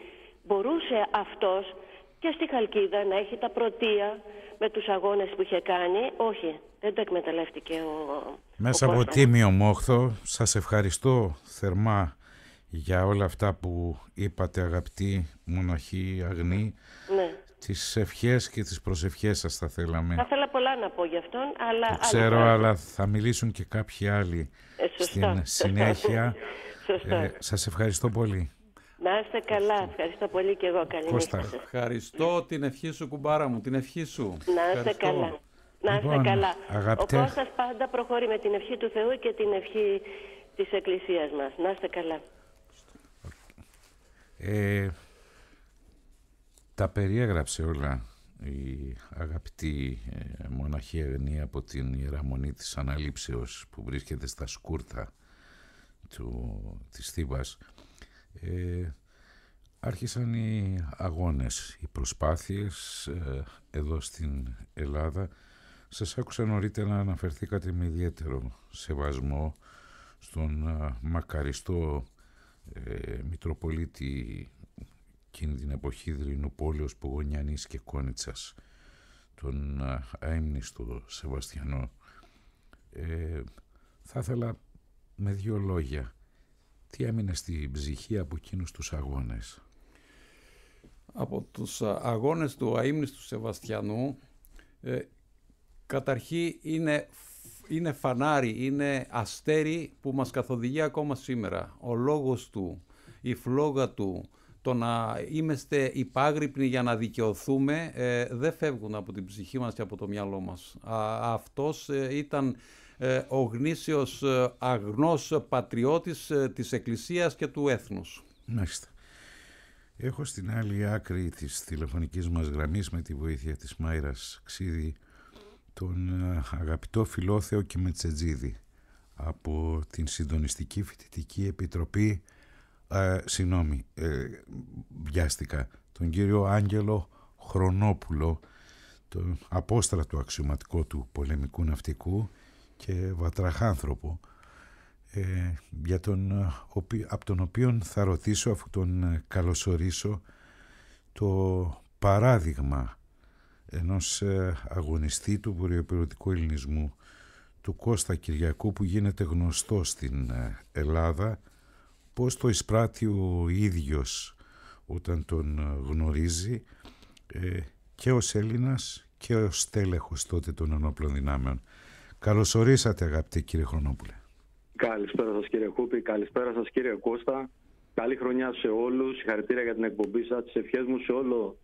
μπορούσε αυτός και στη Χαλκίδα να έχει τα πρωτεία με τους αγώνες που είχε κάνει. Όχι, δεν το εκμεταλλεύτηκε Μέσα από τίμιο μόχθο, σας ευχαριστώ θερμά για όλα αυτά που είπατε, αγαπητοί μοναχοί αγνοί. Ναι. Τις ευχές και τις προσευχές σας θα θέλαμε. Θα ήθελα πολλά να πω γι' αυτόν, αλλά... Το ξέρω, αλλά θα μιλήσουν και κάποιοι άλλοι στην συνέχεια. Σας ευχαριστώ πολύ. Να είστε καλά. Ευχαριστώ πολύ και εγώ. Καλή νύχτα. Ευχαριστώ την ευχή σου, κουμπάρα μου, την ευχή σου. Να είστε καλά. Να είστε καλά. Αγαπητέ... Ο Κώστας πάντα προχωρεί με την ευχή του Θεού και την ευχή της Εκκλησίας μας. Να είστε καλά. Τα περιέγραψε όλα η αγαπητή μοναχή αγνή από την Ιεραμονή της Αναλήψεως που βρίσκεται στα σκούρτα της Θήβας. Άρχισαν οι αγώνες, οι προσπάθειες εδώ στην Ελλάδα. Σας άκουσα νωρίτερα να αναφερθήκατε με ιδιαίτερο σεβασμό στον μακαριστό Μητροπολίτη εκείνη την εποχή Δρυνουπόλεως, Πογονιανής και Κόνιτσας, τον αείμνηστο Σεβαστιανό. Θα ήθελα με 2 λόγια, τι έμεινε στην ψυχή από εκείνους τους αγώνες? Από τους αγώνες του αείμνηστου Σεβαστιανού, καταρχήν είναι φανάρι, είναι αστέρι που μας καθοδηγεί ακόμα σήμερα. Ο λόγος του, η φλόγα του, το να είμαστε υπάγρυπνοι για να δικαιωθούμε δεν φεύγουν από την ψυχή μας και από το μυαλό μας. Αυτός ήταν ο γνήσιος αγνός πατριώτης της Εκκλησίας και του έθνους. Μάλιστα. Έχω στην άλλη άκρη της τηλεφωνικής μας γραμμής, με τη βοήθεια της Μάιρας Ξίδη, τον αγαπητό Φιλόθεο Κιμετσετζίδη από την Συντονιστική Φοιτητική Επιτροπή, βιάστηκα, τον κύριο Άγγελο Χρονόπουλο, τον απόστρατο αξιωματικό του πολεμικού ναυτικού και βατραχάνθρωπο, από τον οποίο θα ρωτήσω, αφού τον καλωσορίσω, το παράδειγμα ενός αγωνιστή του βορειοϊπειρωτικού ελληνισμού, του Κώστα Κυριακού, που γίνεται γνωστό στην Ελλάδα, πώς το εισπράττει ο ίδιος όταν τον γνωρίζει, και ως Έλληνας και ως τέλεχος τότε των ενόπλων δυνάμεων. Καλώς ορίσατε, αγαπητέ κύριε Χρονόπουλε. Καλησπέρα σας κύριε Χούπη, καλησπέρα σας κύριε Κώστα. Καλή χρονιά σε όλους, συγχαρητήρια για την εκπομπή σας, τις ευχές μου σε όλο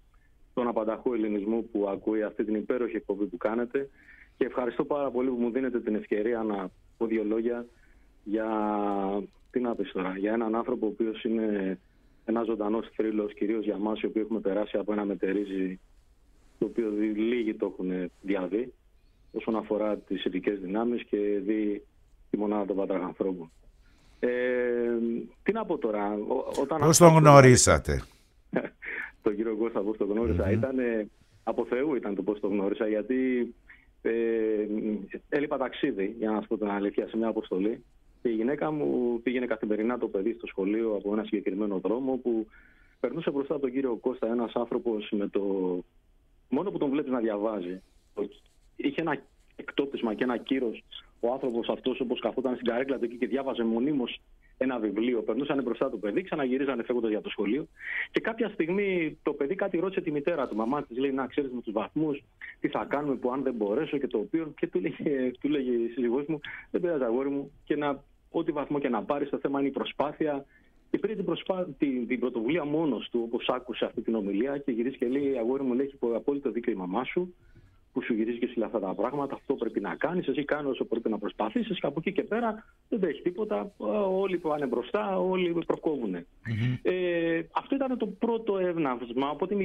τον απανταχού ελληνισμό που ακούει αυτή την υπέροχη εκπομπή που κάνετε, και ευχαριστώ πάρα πολύ που μου δίνετε την ευκαιρία να πω δύο λόγια για, για έναν άνθρωπο ο οποίος είναι ένας ζωντανός θρύλος, κυρίως για μας οι οποίοι έχουμε περάσει από ένα μετερίζι το οποίο λίγοι το έχουν διαδεί όσον αφορά τις ειδικές δυνάμεις και δει τη μονάδα των βατραχανθρώπων. Τι να πω τώρα. Πώς τον γνωρίσατε? Τον κύριο Κώστα πώς τον γνώρισα? Από Θεού ήταν το πώς τον γνώρισα, γιατί έλειπα ταξίδι, για να σας πω την αλήθεια, σε μια αποστολή, και η γυναίκα μου πήγαινε καθημερινά το παιδί στο σχολείο από ένα συγκεκριμένο δρόμο, που περνούσε μπροστά από τον κύριο Κώστα ένας άνθρωπος με το... μόνο που τον βλέπεις να διαβάζει. Είχε ένα εκτόπισμα και ένα κύρος ο άνθρωπος αυτός, όπως καθόταν στην καρέκλα του εκεί και διάβαζε μονίμως ένα βιβλίο. Περνούσαν μπροστά το παιδί, ξαναγυρίζανε φεύγοντας για το σχολείο. Και κάποια στιγμή το παιδί κάτι ρώτησε τη μητέρα του. Μαμά της λέει: να ξέρεις με τους βαθμούς τι θα κάνουμε που αν δεν μπορέσω, και το οποίο. Και του λέγε η σύζυγός μου: δεν πειράζει αγόρι μου, και ό,τι βαθμό και να πάρεις, το θέμα είναι η προσπάθεια. Και πήρε την πρωτοβουλία μόνος του, όπως άκουσε αυτή την ομιλία, και γυρίζει και λέει: αγόρι μου, λέει, έχει απόλυτο δίκιο η μαμά σου, που σου γυρίζει και σε αυτά τα πράγματα. Αυτό πρέπει να κάνεις. Εσύ κάνει όσο πρέπει να προσπαθήσεις. Και από εκεί και πέρα δεν έχει τίποτα. Όλοι πάνε μπροστά, όλοι προκόβουν. Αυτό ήταν το πρώτο εύναυσμα. Οπότε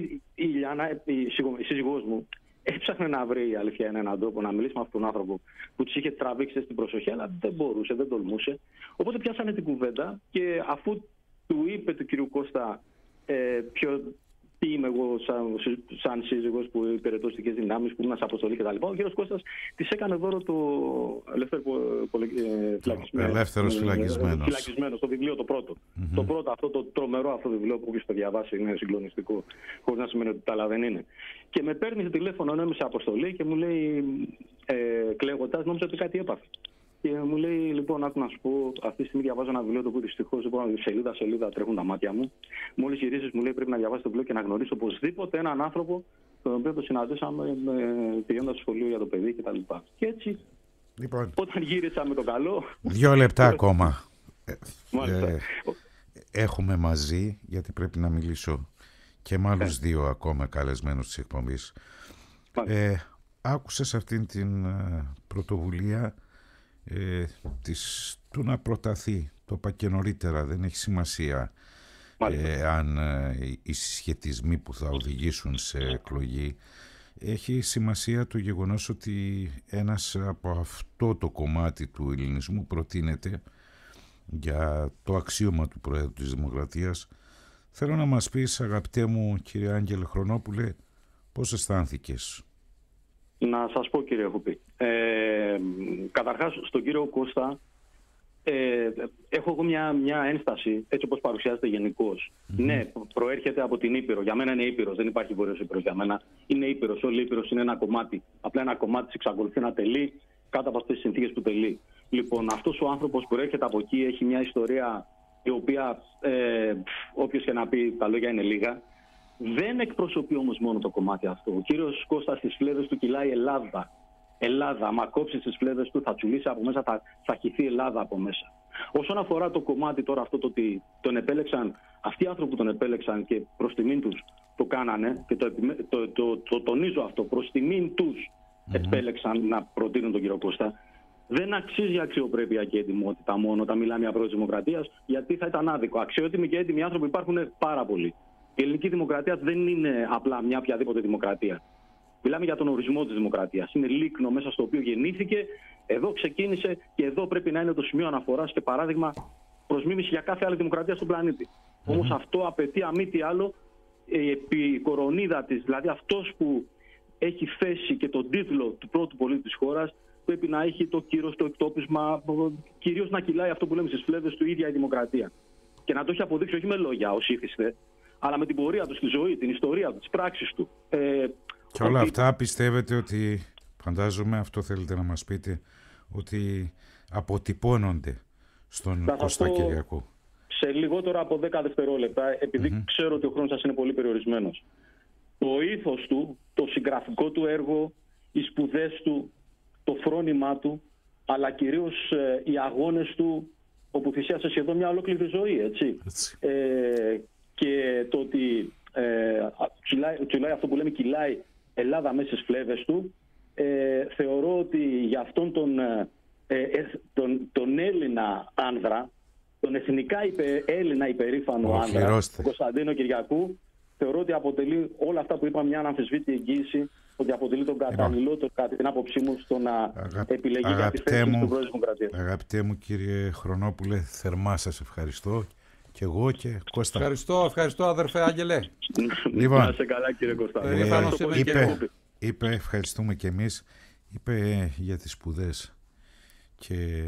η σύζυγός μου έψαχνε να βρει, η αλήθεια είναι, έναν τρόπο να μιλήσει με αυτόν τον άνθρωπο που της είχε τραβήξει στην προσοχή, αλλά δεν μπορούσε, δεν τολμούσε. Οπότε πιάσανε την κουβέντα, και αφού του είπε του κυρίου Κώστα τι είμαι εγώ σαν σύζυγος που υπηρετώ στις ειδικές δυνάμεις, που ήμουν σε αποστολή κτλ. Ο κύριος Κώστας της έκανε δώρο το Ελεύθερος Φυλακισμένος, το βιβλίο το πρώτο. Το πρώτο, αυτό το τρομερό αυτό βιβλίο που όποιος το διαβάσει είναι συγκλονιστικό, χωρίς να σημαίνει ότι τα άλλα δεν είναι. Και με παίρνει σε τηλέφωνο ενώ είμαι σε αποστολή και μου λέει, κλαίγοντας, νόμιζα ότι κάτι έπαθε. Και μου λέει: λοιπόν, άκου να σου πω, αυτή τη στιγμή διαβάζω ένα βιβλίο το οποίο δυστυχώς δεν μπορώ να δει σελίδα τρέχουν τα μάτια μου. Μόλις γυρίσεις, μου λέει: πρέπει να διαβάσει το βιβλίο και να γνωρίσω οπωσδήποτε έναν άνθρωπο τον οποίο το συναντήσαμε πηγαίνοντας στο σχολείο για το παιδί κτλ. Και έτσι, λοιπόν, όταν γύρισα με το καλό. 2 λεπτά ακόμα. Έχουμε μαζί, γιατί πρέπει να μιλήσω και με άλλους 2 ακόμα καλεσμένους της εκπομπής. Άκουσες αυτήν την πρωτοβουλία του να προταθεί, το είπα και νωρίτερα, δεν έχει σημασία αν οι συσχετισμοί που θα οδηγήσουν σε εκλογή. Έχει σημασία το γεγονός ότι ένας από αυτό το κομμάτι του ελληνισμού προτείνεται για το αξίωμα του Προέδρου της Δημοκρατίας. Θέλω να μας πεις, αγαπητέ μου κύριε Άγγελε Χρονόπουλε, πώς αισθάνθηκες? Να σας πω, κύριε Χουπή, καταρχάς στον κύριο Κώστα έχω εγώ μια ένσταση, έτσι όπως παρουσιάζεται γενικώς. Ναι, προέρχεται από την Ήπειρο. Για μένα είναι Ήπειρος, δεν υπάρχει Βόρειος Ήπειρος για μένα. Είναι Ήπειρος, όλη η Ήπειρος είναι ένα κομμάτι. Απλά ένα κομμάτι της εξακολουθεί να τελεί κάτω από αυτές τις συνθήκες που τελεί. Λοιπόν, αυτός ο άνθρωπος προέρχεται από εκεί, έχει μια ιστορία η οποία όποιος και να πει τα λόγια είναι λίγα. Δεν εκπροσωπεί όμως μόνο το κομμάτι αυτό. Ο κύριος Κώστας στις φλέβες του κυλάει Ελλάδα. Ελλάδα, άμα κόψει τις φλέβες του, θα τσουλήσει από μέσα, θα χυθεί Ελλάδα από μέσα. Όσον αφορά το κομμάτι τώρα αυτό το ότι τον επέλεξαν, αυτοί οι άνθρωποι που τον επέλεξαν και προς τιμήν τους το κάνανε, και το τονίζω αυτό, προς τιμήν τους επέλεξαν να προτείνουν τον κύριο Κώστα, δεν αξίζει αξιοπρέπεια και ετοιμότητα μόνο όταν μιλάμε για πρόεδρο δημοκρατίας, γιατί θα ήταν άδικο. Αξιότιμοι και έτοιμοι άνθρωποι υπάρχουν πάρα πολλοί. Η ελληνική δημοκρατία δεν είναι απλά μια οποιαδήποτε δημοκρατία. Μιλάμε για τον ορισμό της δημοκρατίας. Είναι λίκνο μέσα στο οποίο γεννήθηκε, εδώ ξεκίνησε και εδώ πρέπει να είναι το σημείο αναφοράς και παράδειγμα προς μίμηση για κάθε άλλη δημοκρατία στον πλανήτη. Όμως αυτό απαιτεί, αν μη τι άλλο, επί κορονίδα της, δηλαδή αυτός που έχει θέσει και τον τίτλο του πρώτου πολίτη της χώρας, πρέπει να έχει το κύρος, το εκτόπισμα, κυρίως να κυλάει αυτό που λέμε στις φλέβες του, η ίδια η δημοκρατία. Και να το έχει αποδείξει όχι με λόγια ως ήθιστε, αλλά με την πορεία του στη ζωή, την ιστορία του, τις πράξεις του. Και όλα αυτά πιστεύετε ότι, φαντάζομαι αυτό θέλετε να μας πείτε, ότι αποτυπώνονται στον Κώστα Κυριακού? Σε λιγότερο από 10 δευτερόλεπτα, επειδή ξέρω ότι ο χρόνος σας είναι πολύ περιορισμένος. Το ήθος του, το συγγραφικό του έργο, οι σπουδές του, το φρόνημά του, αλλά κυρίως οι αγώνες του, όπου θυσίασε σχεδόν μια ολόκληρη ζωή, έτσι. Και το ότι κυλάει αυτό που λέμε, κυλάει Ελλάδα μέσα στις φλέβες του, θεωρώ ότι για αυτόν τον Έλληνα άνδρα, τον εθνικά Έλληνα υπερήφανο άνδρα, τον Κωνσταντίνο Κυριακού, θεωρώ ότι αποτελεί όλα αυτά που είπαμε μια αναμφισβήτητη εγγύηση ότι αποτελεί τον καταλληλότερο, κατά την άποψή μου, στο να επιλεγεί για τη θέση του Πρόεδρου της Δημοκρατίας. Αγαπητέ μου κύριε Χρονόπουλε, θερμά σας ευχαριστώ. Και εγώ και Κώστα. Ευχαριστώ αδερφέ Άγγελε. Λοιπόν, να σε καλά κύριε Κώστα. Είπε, ευχαριστούμε και εμείς, είπε για τις σπουδές και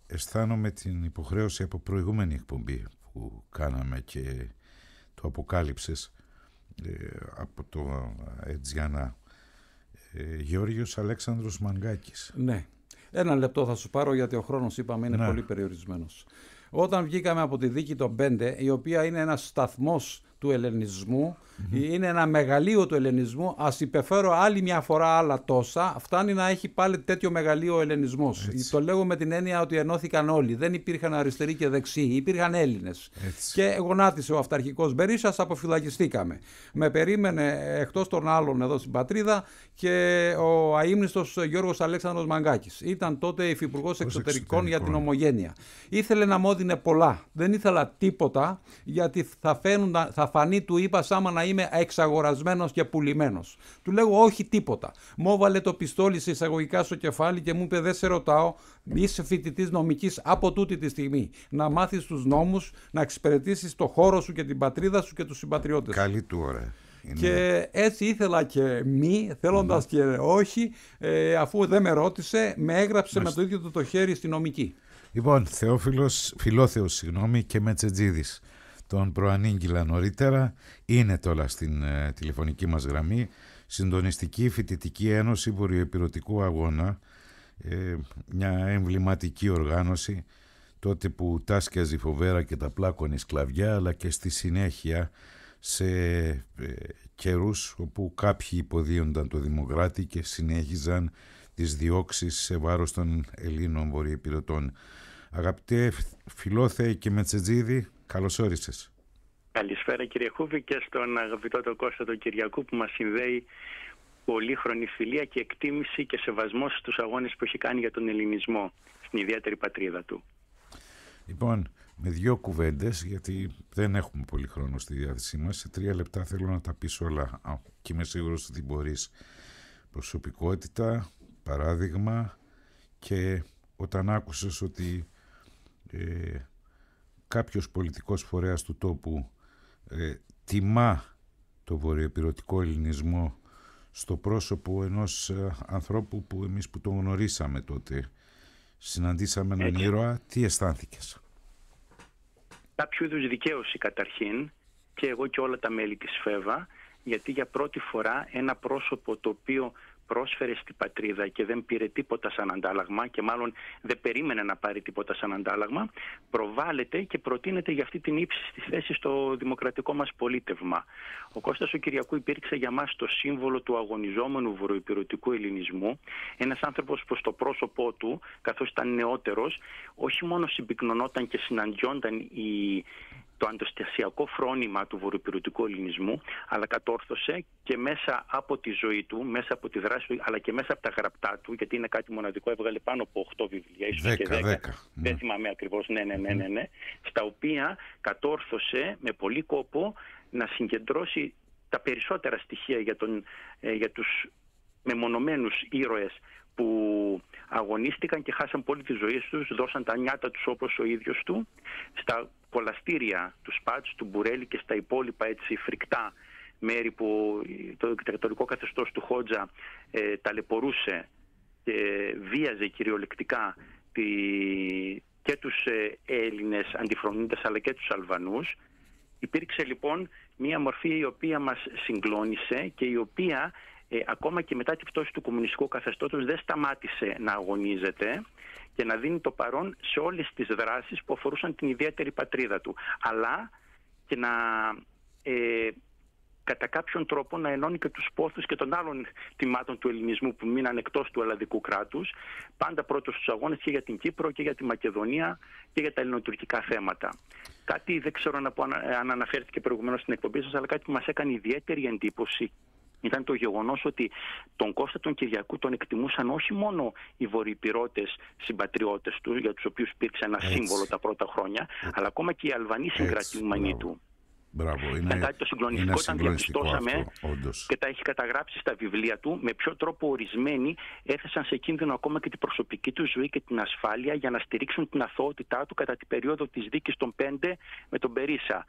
αισθάνομαι την υποχρέωση από προηγούμενη εκπομπή που κάναμε και το αποκάλυψες από το Ετζιανά. Γιώργος Αλέξανδρος Μαγκάκης. Ναι, ένα λεπτό θα σου πάρω γιατί ο χρόνος είπαμε είναι πολύ περιορισμένος. Όταν βγήκαμε από τη δίκη των 5, η οποία είναι ένας σταθμός του ελληνισμού, είναι ένα μεγαλείο του ελληνισμού, ας υπεφέρω άλλη μια φορά άλλα τόσα, φτάνει να έχει πάλι τέτοιο μεγαλείο ο ελληνισμός. Το λέγω με την έννοια ότι ενώθηκαν όλοι, δεν υπήρχαν αριστεροί και δεξιοί, υπήρχαν Έλληνες. Και γονάτισε ο αυταρχικός Μπερίσσας, αποφυλακιστήκαμε. Με περίμενε εκτός των άλλων εδώ στην πατρίδα και ο αείμνηστος Γιώργος Αλέξανδρος Μαγκάκης. Ήταν τότε υφυπουργός εξωτερικών για την Ομογένεια. Ήθελε να μου έδινε πολλά, δεν ήθελα τίποτα, γιατί θα φανεί, του είπα, σαν να είμαι εξαγορασμένος και πουλημένος. Του λέγω όχι τίποτα. Μου έβαλε το πιστόλι σε εισαγωγικά στο κεφάλι και μου είπε δεν σε ρωτάω, είσαι φοιτητής νομικής από τούτη τη στιγμή. Να μάθεις τους νόμους, να εξυπηρετήσεις το χώρο σου και την πατρίδα σου και τους συμπατριώτες. Καλή του ώρα. Και έτσι ήθελα και θέλοντας και όχι, αφού δεν με ρώτησε, με έγραψε με το ίδιο το χέρι στη νομική. Λοιπόν, Φιλόθεος και Μετσετζίδης τον προανήγγειλα νωρίτερα, είναι τώρα στην τηλεφωνική μας γραμμή. Συντονιστική Φοιτητική Ένωση Βορειοεπειρωτικού Αγώνα, μια εμβληματική οργάνωση, τότε που τάσκιαζε φοβέρα και τα πλάκωνε σκλαβιά, αλλά και στη συνέχεια σε καιρούς όπου κάποιοι υποδίονταν το Δημοκράτη και συνέχιζαν τις διώξεις σε βάρος των Ελλήνων βορειοεπειρωτών. Αγαπητέ Φιλόθεε και Μετσετζίδη, καλώς όρισες. Καλησπέρα κύριε Χούβη και στον αγαπητό τον Κώστα τον Κυριακού που μας συνδέει πολύχρονη φιλία και εκτίμηση και σεβασμός στους αγώνες που έχει κάνει για τον ελληνισμό στην ιδιαίτερη πατρίδα του. Λοιπόν, με 2 κουβέντες, γιατί δεν έχουμε πολύ χρόνο στη διάθεσή μας, σε 3 λεπτά θέλω να τα πεις όλα και είμαι σίγουρος ότι μπορείς. Προσωπικότητα, παράδειγμα, και όταν άκουσες ότι κάποιος πολιτικός φορέας του τόπου τιμά το βορειοεπειρωτικό ελληνισμό στο πρόσωπο ενός ανθρώπου που εμείς που τον γνωρίσαμε τότε συναντήσαμε έναν ήρωα, τι αισθάνθηκες? Κάποιο είδους δικαίωση καταρχήν, και εγώ και όλα τα μέλη της ΦΕΒΑ, γιατί για πρώτη φορά ένα πρόσωπο το οποίο πρόσφερε στην πατρίδα και δεν πήρε τίποτα σαν αντάλλαγμα και μάλλον δεν περίμενε να πάρει τίποτα σαν αντάλλαγμα, προβάλλεται και προτείνεται για αυτή την ύψιστη θέση στο δημοκρατικό μας πολίτευμα. Ο Κώστας ο Κυριακού υπήρξε για μας το σύμβολο του αγωνιζόμενου βορειοϊπειρωτικού ελληνισμού, ένας άνθρωπος που στο πρόσωπό του, καθώς ήταν νεότερος, όχι μόνο συμπυκνωνόταν και συναντιόνταν το αντιστασιακό φρόνημα του βορειοϊπειρωτικού ελληνισμού, αλλά κατόρθωσε και μέσα από τη ζωή του, μέσα από τη δράση του, αλλά και μέσα από τα γραπτά του, γιατί είναι κάτι μοναδικό, έβγαλε πάνω από 8 βιβλία, ίσως και 10. Δεν θυμάμαι ακριβώς, ναι, στα οποία κατόρθωσε με πολύ κόπο να συγκεντρώσει τα περισσότερα στοιχεία για τους μεμονωμένους ήρωες που αγωνίστηκαν και χάσαν πολύ τις ζωές τους, δώσαν τα νιάτα τους όπως ο ίδιος του, στα κολαστήρια του Σπάτς, του Μπουρέλη και στα υπόλοιπα έτσι φρικτά μέρη που το δικτατορικό καθεστώς του Χότζα ταλαιπωρούσε και βίαζε κυριολεκτικά και τους Έλληνες αντιφρονούντες αλλά και τους Αλβανούς. Υπήρξε λοιπόν μία μορφή η οποία μας συγκλώνησε και η οποία ακόμα και μετά τη πτώση του κομμουνιστικού καθεστώτος δεν σταμάτησε να αγωνίζεται και να δίνει το παρόν σε όλες τις δράσεις που αφορούσαν την ιδιαίτερη πατρίδα του, αλλά και να κατά κάποιον τρόπο να ενώνει και τους πόθους και των άλλων τιμάτων του ελληνισμού που μείναν εκτός του ελλαδικού κράτους, πάντα πρώτος στους αγώνες και για την Κύπρο και για τη Μακεδονία και για τα ελληνοτουρκικά θέματα. Κάτι δεν ξέρω να πω αν αναφέρθηκε προηγουμένως στην εκπομπή σας, αλλά κάτι που μας έκανε ιδιαίτερη εντύπωση ήταν το γεγονός ότι τον Κώστα τον Κυριακού τον εκτιμούσαν όχι μόνο οι βορειοπυρώτες συμπατριώτες του, για τους οποίους υπήρξε ένα σύμβολο τα πρώτα χρόνια, αλλά ακόμα και οι Αλβανοί συγκρατούμενοι του. Μπράβο, ήταν κάτι το συγκλονιστικό όταν διαπιστώσαμε και τα έχει καταγράψει στα βιβλία του με ποιο τρόπο ορισμένοι έθεσαν σε κίνδυνο ακόμα και την προσωπική του ζωή και την ασφάλεια για να στηρίξουν την αθωότητά του κατά την περίοδο της δίκης των 5 με τον Περίσσα.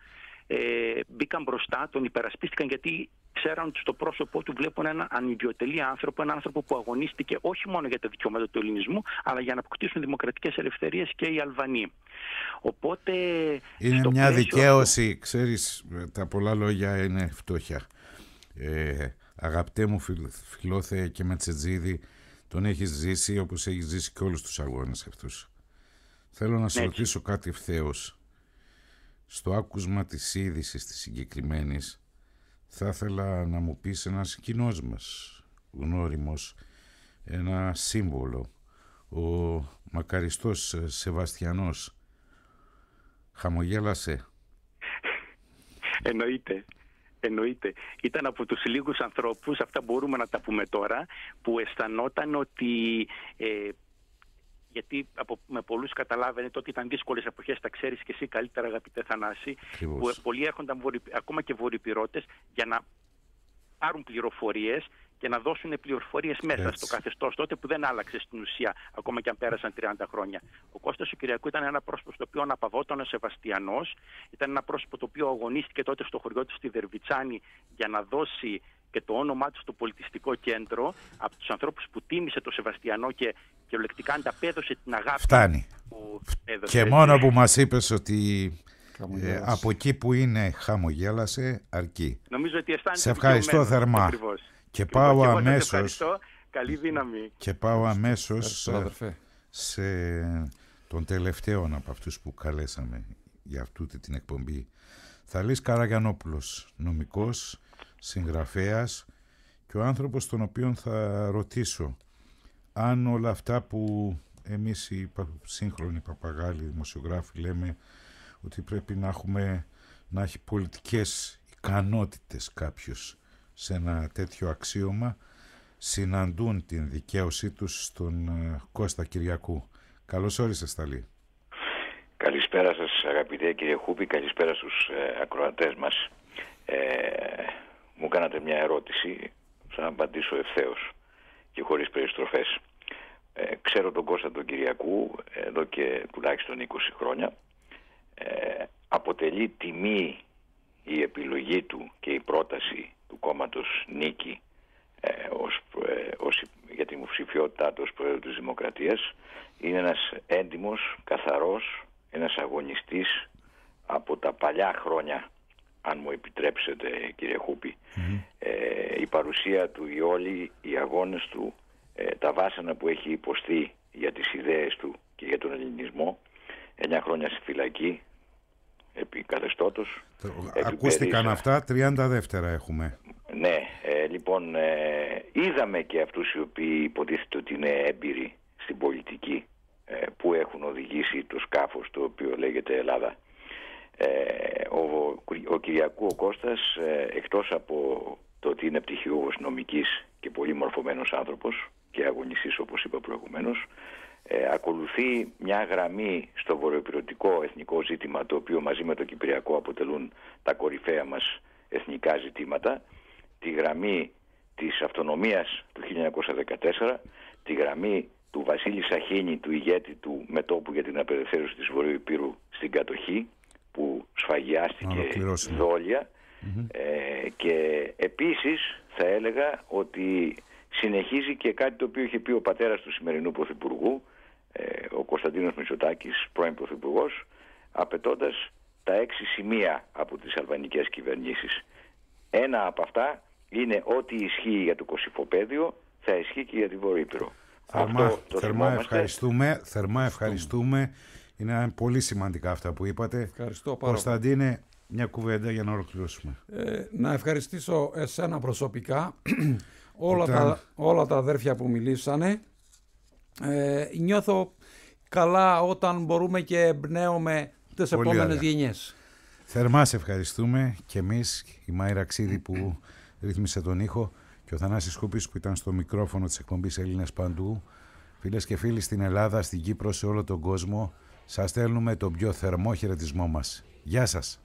Μπήκαν μπροστά, τον υπερασπίστηκαν γιατί ξέραν ότι στο πρόσωπό του βλέπουν έναν ανιδιοτελή άνθρωπο, έναν άνθρωπο που αγωνίστηκε όχι μόνο για τα δικαιώματα του ελληνισμού, αλλά για να αποκτήσουν δημοκρατικές ελευθερίες και οι Αλβανοί. Οπότε είναι μια δικαίωση, ξέρεις, τα πολλά λόγια είναι φτώχεια. Αγαπητέ μου φιλόθε και Μετσετζίδη, τον έχεις ζήσει όπως έχεις ζήσει και όλους τους αγώνες αυτούς. Θέλω να σε ρωτήσω κάτι ευθέως. Στο άκουσμα της είδησης της συγκεκριμένης θα ήθελα να μου πεις ένας κοινός μας γνώριμος, ένα σύμβολο, ο μακαριστός Σεβαστιανός χαμογέλασε? Εννοείται. Ήταν από τους λίγους ανθρώπους, αυτά μπορούμε να τα πούμε τώρα, που αισθανόταν ότι γιατί με πολλούς καταλάβαινε ότι ήταν δύσκολες εποχές, τα ξέρεις και εσύ καλύτερα αγαπητέ Θανάση, που πολλοί έρχονταν ακόμα και βορειοπυρώτες για να πάρουν πληροφορίες και να δώσουν πληροφορίες μέσα στο καθεστώς τότε που δεν άλλαξε στην ουσία ακόμα και αν πέρασαν 30 χρόνια. Ο Κώστας ο Κυριακού ήταν ένα πρόσωπο στο οποίο αναπαυόταν ο Σεβαστιανός, ήταν ένα πρόσωπο το οποίο αγωνίστηκε τότε στο χωριό του στη Δερβιτσάνη για να δώσει και το όνομά του στο πολιτιστικό κέντρο, από τους ανθρώπους που τίμησε το Σεβαστιανό και κυριολεκτικά ανταπέδωσε την αγάπη που έδωσε. Και μόνο που μας είπες ότι από εκεί που είναι χαμογέλασε αρκεί. Νομίζω ότι σε ευχαριστώ θερμά. Ακριβώς. Και πάω αμέσως. Καλή δύναμη. Και πάω αμέσως σε τον τελευταίο από αυτούς που καλέσαμε για αυτή την εκπομπή. Θαλής Καραγιανόπουλος, νομικός, συγγραφέας και ο άνθρωπος τον οποίον θα ρωτήσω αν όλα αυτά που εμείς οι σύγχρονοι παπαγάλοι δημοσιογράφοι λέμε ότι πρέπει να έχει πολιτικές ικανότητες κάποιος σε ένα τέτοιο αξίωμα, συναντούν την δικαίωσή τους στον Κώστα Κυριακού. Καλώς όρισες, Θαλή. Καλησπέρα σας αγαπητέ κύριε Χούπη, καλησπέρα στους ακροατές μας. Μου κάνατε μια ερώτηση, θα απαντήσω ευθέως και χωρίς περιστροφές. Ξέρω τον Κώστα τον Κυριακού εδώ και τουλάχιστον 20 χρόνια. Αποτελεί τιμή η επιλογή του και η πρόταση του κόμματος Νίκη για την υποψηφιότητά του ως πρόεδρο της Δημοκρατίας. Είναι ένας έντιμος, καθαρός, ένας αγωνιστής από τα παλιά χρόνια αν μου επιτρέψετε κύριε Χούπη. Η παρουσία του, οι αγώνες του, τα βάσανα που έχει υποστεί για τις ιδέες του και για τον ελληνισμό, 9 χρόνια στη φυλακή επί καθεστώτος. Ακούστηκαν αυτά, 32 έχουμε. Ναι, λοιπόν, είδαμε και αυτούς οι οποίοι υποτίθεται ότι είναι έμπειροι στην πολιτική, που έχουν οδηγήσει το σκάφος το οποίο λέγεται Ελλάδα. Ο Κυριακού ο Κώστας, εκτός από το ότι είναι πτυχιούχος νομικής και πολύ μορφωμένος άνθρωπος και αγωνιστής όπως είπα προηγουμένως, ακολουθεί μια γραμμή στο βορειοπυρωτικό εθνικό ζήτημα, το οποίο μαζί με το κυπριακό αποτελούν τα κορυφαία μας εθνικά ζητήματα, τη γραμμή της αυτονομίας του 1914, τη γραμμή του Βασίλη Σαχίνη, του ηγέτη του μετώπου για την απελευθέρωση της Βορείου Υπήρου στην κατοχή, που σφαγιάστηκε δόλια, και επίσης θα έλεγα ότι συνεχίζει και κάτι το οποίο είχε πει ο πατέρας του σημερινού Πρωθυπουργού, ο Κωνσταντίνος Μητσοτάκης, πρώην Πρωθυπουργός, απαιτώντας τα 6 σημεία από τις αλβανικές κυβερνήσεις. Ένα από αυτά είναι ότι ισχύει για το Κωσυφοπαίδιο θα ισχύει και για τη Βόρεια Ήπειρο. Θερμά ευχαριστούμε. Είναι πολύ σημαντικά αυτά που είπατε. Ευχαριστώ πάρα πολύ. Κωνσταντίνε, μια κουβέντα για να ολοκληρώσουμε. Να ευχαριστήσω εσένα προσωπικά, όλα τα αδέρφια που μιλήσανε. Νιώθω καλά όταν μπορούμε και εμπνέουμε τις επόμενες γενιές. Θερμά σε ευχαριστούμε και εμείς, η Μάιρα Ξίδη που ρύθμισε τον ήχο και ο Θανάσης Χούπης που ήταν στο μικρόφωνο της εκπομπής Έλληνες Παντού. Φίλες και φίλοι στην Ελλάδα, στην Κύπρο, σε όλο τον κόσμο, σας στέλνουμε τον πιο θερμό χαιρετισμό μας. Γεια σας.